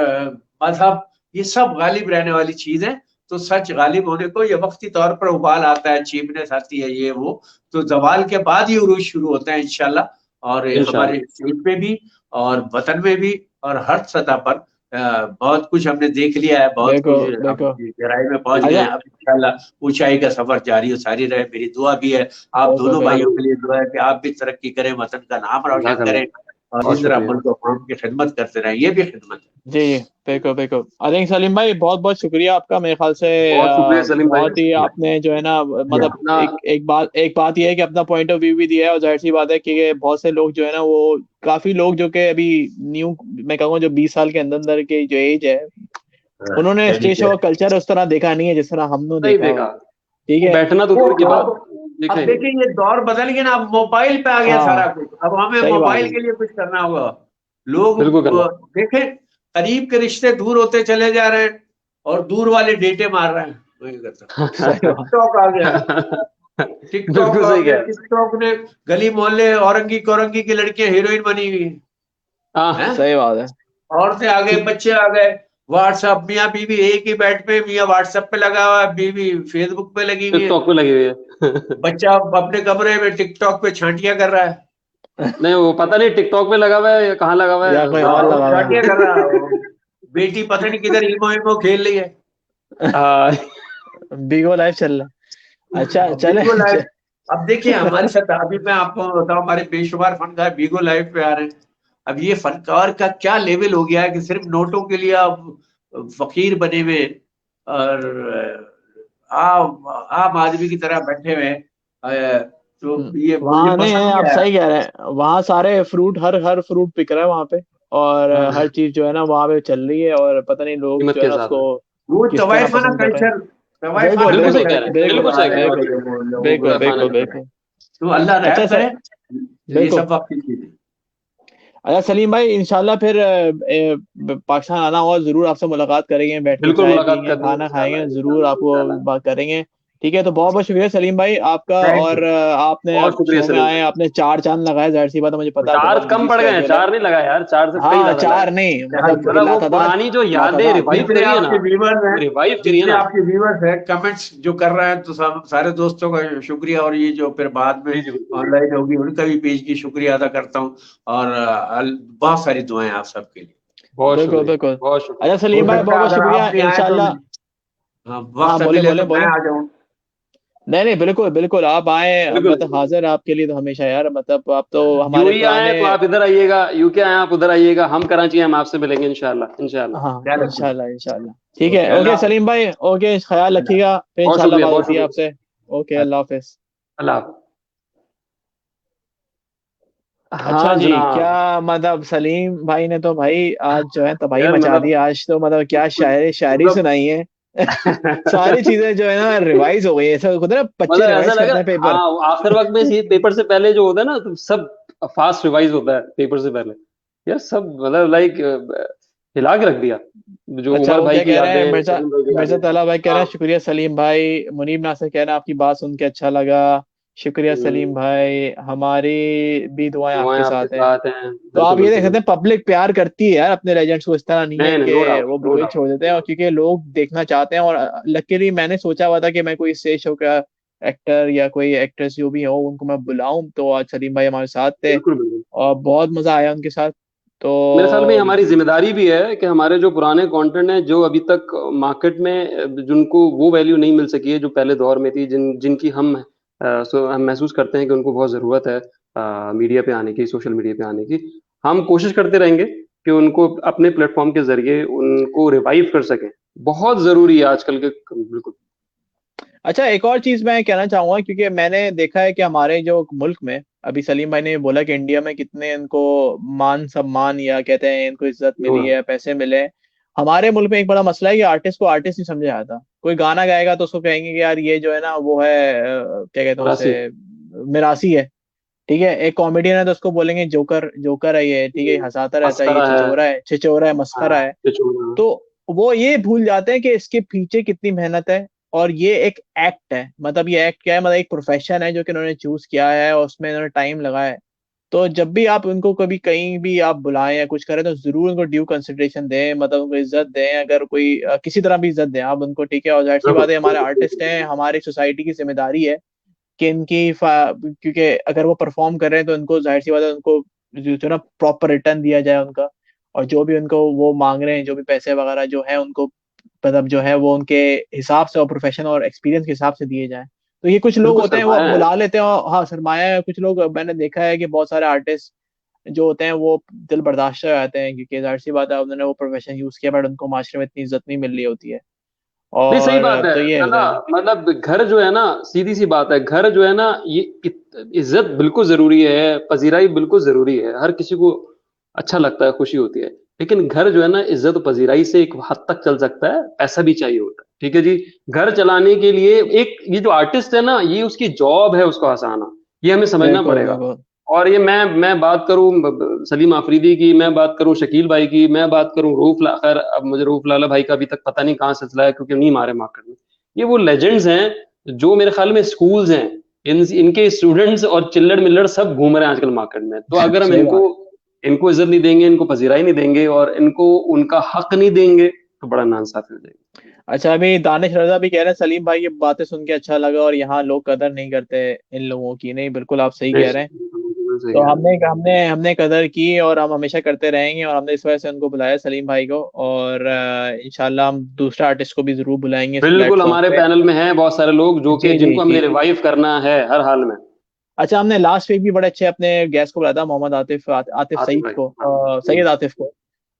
मजहब, ये सब गालिब रहने वाली चीज है। तो सच गालिब होने को ये वक्ती तौर पर उबाल आता है, चीपनेस आती है, ये वो, तो जवाल के बाद ही उरूज शुरू होता है इंशाल्लाह। और हमारे इंशाल्लाह। स्टेट पे भी और वतन में भी और हर सतह पर बहुत कुछ हमने देख लिया है, बहुत देखो कुछ हम देखो। गहराई में पहुंच गए अच्छा। हैं। अब इंशाल्लाह ऊंचाई का सफर जारी और सारी रहे। मेरी दुआ भी है, आप बिल्कुल दोनों बिल्कुल। भाइयों के लिए दुआ है कि आप भी तरक्की करें, वतन का नाम रोशन जज़ाकल्लाह, करें और बहुत इस तरह शुक्रिया। मुल्क और कौम की खिदमत करते रहें। ये भी खिदमत है। जी जी। बिल्कुल बिल्कुल। आई थिंक सलीम भाई बहुत बहुत शुक्रिया आपका, मेरे ख्याल से बहुत शुक्रिया सलीम भाई। बहुत ही आपने जो है ना, मतलब अपना एक बात ये है कि अपना पॉइंट ऑफ व्यू भी दिया है, और जाहिर सी बात है कि बहुत से लोग जो है ना, वो काफी लोग जो कि अभी न्यू, मैं कहूँगा जो 20 साल के अंदर अंदर के जो एज है, उन्होंने यानी स्टेज कि शो का कल्चर उस तरह देखा नहीं है जिस तरह हमने नहीं देखा हुआ देखा, है। ठीक वो है। बैठना तो वो दूर की बात, देखा अब ही नहीं। देखिए ये दौर बदल गया ना, अब मोबाइल पे आ गया सारा हाँ। कुछ। अब हमें सही बात मोबाइल है। के लिए कुछ करना होगा। लोग बिल्कुल करना। देखें, करीब के रिश्ते दूर होते चले जा रहे हैं और दूर वाले डेटे मार रहे हैं। वही करता सही बात। टिकटॉक आ गया, टिकटॉक बिल्कुल आ सही गया। कह रहे टिकटॉक ने गली मोहल्ले औरंगी कौरंगी की लड़कियां हीरोइन बनी हुई हाँ। हैं। सही बात है। औरतें आ गए, बच्चे आ गए। व्हाट्सएप, मियाँ बीवी एक ही बेड पे, मियाँ व्हाट्सएप पे लगा हुआ है, बीवी फेसबुक पे लगी हुई है। टिकटॉक पे लगी हुई है। बच्चा अपने कमरे में टिकटॉक पे छांटियां कर रहा है। नहीं वो पता नहीं टिकटॉक पे लगा हुआ है या कहाँ लगा हुआ या है, कोई हाँ, और वो लगा हुआ छांटियां कर रहा है। वो बेटी पता नहीं किधर इमो इमो खेल रही है। है। हाँ। बीगो लाइफ चल रहा है। अच्छा और चले। बीगो लाइफ, अब देखिए हमारे साथ, अभी मैं आपको बताऊं, हमारे बेशुमार फनकार बीगो लाइफ पे आ रहे हैं। अब ये फनकार का क्या लेवल हो गया है कि सिर्फ नोटों के लिए आप फकीर बने हुए और आम आम आदमी की तरह बैठे हुए हैं। तो ये मुझे वहां नहीं पसंद है, नहीं आप आया। सही कह रहे हैं, वहां सारे फ्रूट, हर हर फ्रूट बिक रहा है वहां पे, और हर हाँ, चीज जो है ना वहां पे चल रही है, और पता नहीं लोग कीमत जो के है ना हिसाब उसको से। वो किस तरह तवाइफाना पसंद कर रहे हैं। कल्चर, बिल्कुल तवाइफाना बिल्कुल सही बिल्कुल कह रहे कल्चर हैं, चल बिल्कुल बिल्कुल रहा सही कह है रहे बिल्कुल और हैं। लोगों बिल्कुल का तहखाना बिल्कुल चल रहा बिल्कुल। है। तो अल्लाह अच्छा रहम सर। करे। ये बिल्कुल। सब वक्त की चीजें। अच्छा सलीम भाई, इंशाल्लाह फिर पाकिस्तान आना हुआ जरूर आपसे मुलाकात करेंगे, बैठ के बिल्कुल चाय मुलाकात पियेंगे, करनी है खाना इंशाल्लाह, खाएंगे, जरूर इंशाल्लाह, आपको इंशाल्लाह। बात करेंगे। ठीक है, तो बहुत बहुत शुक्रिया सलीम भाई आपका, थैंक यू। और आपने बहुत आप शुक्रिया शो में सलीम आए, भाई। आपने चार चांद लगाए, जाहिर सी बात है मुझे पता है चार बहुत कम बिजी पड़ गए हैं, स्केड्यूल है। चार नहीं लगाए यार, चार से कई हाँ ज्यादा लगाए। चार नहीं, थैंक मतलब यू। मतलब वो लातादाद। पुरानी जो यादें लातादाद। रिवाइव जितने करी है ना, आपके व्यूवर्स हैं, वो रिवाइव करी है जितने ना। आपके व्यूवर्स हैं, कमेंट्स जो कर रहे हैं, तो सब सारे दोस्तों का शुक्रिया। और ये जो फिर बाद में जी जी बिल्कुल बिल्कुल। ऑनलाइन होगी, उनका भी पेज की शुक्रिया अदा करता हूँ। और बहुत सारी दुआएं आप सबके लिए। बहुत बिल्कुल शुक्रिया, बिल्कुल। बहुत अच्छा शुक्रिया। हो सलीम भाई सकता बहुत है बहुत अगर शुक्रिया, आप नहीं आए तो, इंशाल्लाह। हाँ, हाँ वक्त बोले मिले बोले तो मैं बोले। आ जाऊँ। नहीं नहीं, बिल्कुल बिल्कुल, आप आए, बिल्कुल मतलब बिल्कुल। हाजिर आपके लिए तो हमेशा यार, मतलब आप तो हमारे यूएई आए पुराने। हैं तो आप इधर आइएगा, यूके आए हैं आप उधर आइएगा, हम कराची हैं, हम आपसे मिलेंगे इंशाल्लाह, इंशाल्लाह। हाँ चलो ठीक। इंशाल्लाह इंशाल्लाह। ठीक है, ओके, ओके अल्लाह सलीम भाई, ओके, ख्याल हाफिज। रखिएगा, फिर बहुत इंशाल्लाह शुक्रिया, बात बहुत होती है शुक्रिया। आपसे। ओके, अल्लाह हाफिज। अल्लाह हाफ़िज़। अच्छा हाँ जी, क्या जनाब। मतलब सलीम भाई ने तो भाई आज जो है तबाही यार मचा दी, मतलब आज तो मतलब क्या कुछ शायरी शायरी मतलब सुनाई है। सारी चीजें जो है ना रिवाइज हो गई है, ऐसा होता है ना, बच्चे मतलब ऐसा रिवाइज लगा। करते हैं पेपर। हाँ वो आखिर वक्त में पेपर से पहले जो होता है ना, तो सब फास्ट रिवाइज होता है पेपर से पहले। यार सब मतलब लाइक हिला के रख दिया, जो अच्छा उमर वो भाई क्या की कह रहे हैं, यादें, मिर्जा सलीम भाई की मिर्जा यादें। ताला भाई कह रहे हाँ। हैं शुक्रिया सलीम भाई, मुनीब नासिर कह रहे हैं आपकी बात सुन के अच्छा लगा, शुक्रिया सलीम हम्म, भाई, हमारी भी दुआएं दुआएं आपके आपके साथ हैं। साथ हैं, तो बिल्कुल आप ये देख बिल्कुल सकते हैं, बिल्कुल। पब्लिक प्यार करती है यार अपने लेजेंड्स को, इस तरह नहीं है नहीं नहीं, नो कि डाउट वो नो बिल्कुल ही डाउट छोड़ देते हैं, नो और डाउट। क्योंकि लोग देखना चाहते हैं, और लकीली मैंने सोचा हुआ था कि मैं कोई स्टेज शो का एक्टर या कोई एक्ट्रेस जो भी हो उनको मैं बुलाऊं, तो आज सलीम भाई हमारे साथ थे, बिल्कुल बिल्कुल। और बहुत मजा आया उनके साथ। मेरे ख्याल में ये तो हमारी जिम्मेदारी भी है कि हमारे जो पुराने कंटेंट हैं, जो अभी तक मार्केट में जिनको वो वैल्यू नहीं मिल सकी है जो पहले दौर में थी, जिनकी हम महसूस करते हैं कि उनको बहुत ज़रूरत है मीडिया पे आने की, सोशल मीडिया पे आने की, हम कोशिश करते रहेंगे कि उनको अपने प्लेटफॉर्म के जरिए उनको रिवाइव कर सकें। बहुत ज़रूरी है आजकल के, बिल्कुल। अच्छा, एक और चीज मैं कहना चाहूंगा, क्योंकि मैंने देखा है कि हमारे जो मुल्क में, अभी सलीम भाई ने बोला कि इंडिया में कितने इनको मान सम्मान, या कहते हैं इनको इज्जत नो मिली डाउट। है, पैसे मिले हैं। हमारे मुल्क में एक बड़ा मसला है कि आर्टिस्ट को आर्टिस्ट नहीं समझा जाता। कोई गाना गाएगा तो उसको कहेंगे कि यार ये जो है ना वो है, क्या कहते हैं राशि। उसे, मिरासी है। ठीक है, एक कॉमेडियन है तो उसको बोलेंगे जोकर, जोकर है ये, ठीक है, ये हंसाता रहता है, ये मस्करा है। छिचोरा है, हाँ, मस्खरा है। पिछोड़ा। तो वो ये भूल जाते हैं कि इसके पीछे कितनी मेहनत है, और ये एक एक्ट है, मतलब ये एक्ट क्या है, मतलब एक प्रोफेशन है जो कि इन्होंने चूज किया है, और उसमें इन्होंने टाइम लगाया है। तो जब भी आप उनको कभी कहीं भी आप बुलाएं या कुछ करें, तो जरूर उनको ड्यू कंसिडरेशन दें, मतलब उनको इज्जत दें, अगर कोई किसी तरह भी इज्जत दें आप उनको, ठीक है, और जाहिर सी बिल्कुल बात है हमारे बिल्कुल आर्टिस्ट बिल्कुल। हैं, हमारी सोसाइटी की जिम्मेदारी है कि क्योंकि अगर वो परफॉर्म कर रहे हैं तो उनको जाहिर सी बात है उनको जो जो ना प्रॉपर रिटर्न दिया जाए उनका। और जो भी उनको वो मांग रहे हैं, जो भी पैसे वगैरह जो है उनको, मतलब जो है वो उनके हिसाब से और प्रोफेशन और एक्सपीरियंस के हिसाब से दिए जाए। तो ये कुछ लोग बिल्कुल होते हैं वो सरमाया है। बुला लेते हैं, और हाँ सरमाया है। कुछ लोग मैंने देखा है कि बहुत सारे आर्टिस्ट जो होते हैं वो दिल बर्दाश्त हो जाते हैं, क्योंकि जाहिर सी बात है उन्होंने वो प्रोफेशन यूज किया, बट उनको माशरे में इतनी इज्जत नहीं मिल रही होती है। नहीं सही और बात है तो ये ना। होता है। मतलब घर जो है ना, सीधी सी बात है, घर जो है ना, ये इज्जत बिल्कुल जरूरी है, पजीराई बिल्कुल जरूरी है, हर किसी को अच्छा लगता है, खुशी होती है। लेकिन घर जो है ना, इज्जत और पजीराई से एक हद तक चल सकता है, पैसा भी चाहिए होता है, ठीक है जी। घर चलाने के लिए एक ये जो आर्टिस्ट है ना, ये उसकी जॉब है उसको हंसाना, ये हमें समझना बिल्कुल पड़ेगा। बिल्कुल। और ये मैं बात करूं सलीम आफरीदी की, मैं बात करूं शकील भाई की, मैं बात करूं खैर अब मुझे रूफ लाला भाई का अभी तक पता नहीं कहाँ सिलसिला है, क्योंकि नहीं मारे मार्केट में। ये वो लेजेंड्स हैं जो मेरे ख्याल में स्कूल्स हैं, इनके स्टूडेंट्स और चिल्लड़ मिल्लड़ सब घूम रहे हैं आजकल मार्केट में। तो अगर हम सही इनको बात। इनको इज्जत नहीं देंगे, इनको पजीराई नहीं देंगे, और इनको उनका हक नहीं देंगे, तो बड़ा नाइंसाफी हो जाएगी। अच्छा, अभी दानिश रजा भी कह रहे हैं सलीम भाई ये बातें सुन के अच्छा लगा, और यहाँ लोग कदर नहीं करते इन लोगों की। नहीं, बिल्कुल आप सही कह रहे हैं। बिल्कुल सही तो कह रहे हमने हैं। हमने हमने कदर की और हम हमेशा करते रहेंगे, और हमने इस वजह से उनको बुलाया सलीम भाई को। और इंशाल्लाह हम दूसरा आर्टिस्ट को भी जरूर बुलाएंगे इस बिल्कुल प्लेटफॉर्म हमारे पे। पैनल में हैं बहुत सारे लोग जो कि जी जी जिनको जी हमें जी। रिवाइव करना है हर हाल में। अच्छा, हमने लास्ट वीक भी बड़े अच्छे अपने गेस्ट को बुलाया था, मोहम्मद आतिफ आतिफ सईद भाई, को, हाँ। सैयद आतिफ को।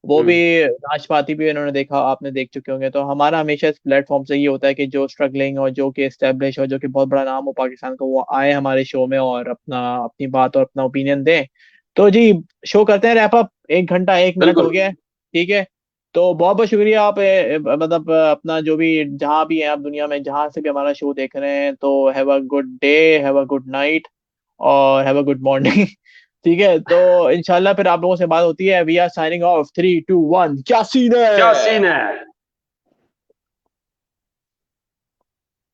वो भी हम्म। नाशपाती भी उन्होंने देखा, आपने देख चुके होंगे। तो हमारा हमेशा इस प्लेटफॉर्म से ये होता है कि जो स्ट्रगलिंग और जो कि एस्टेब्लिश और जो कि बहुत बड़ा नाम हो पाकिस्तान का, वो आए हमारे शो में और अपना अपनी बात और अपना ओपिनियन दें। तो जी, शो करते हैं रैप अप। 1 घंटा 1 मिनट हो बिल्कुल। गया है, ठीक है। तो बहुत बहुत शुक्रिया आप मतलब अपना जो भी जहाँ भी हैं आप दुनिया में, जहाँ से भी हमारा शो देख रहे हैं, तो have a good day, have a good night, और हैव अ गुड मॉर्निंग। ठीक है, तो इंशाल्लाह फिर आप लोगों से बात होती है। वी आर साइनिंग ऑफ 3 2 1, क्या सीन क्या है। सीन है।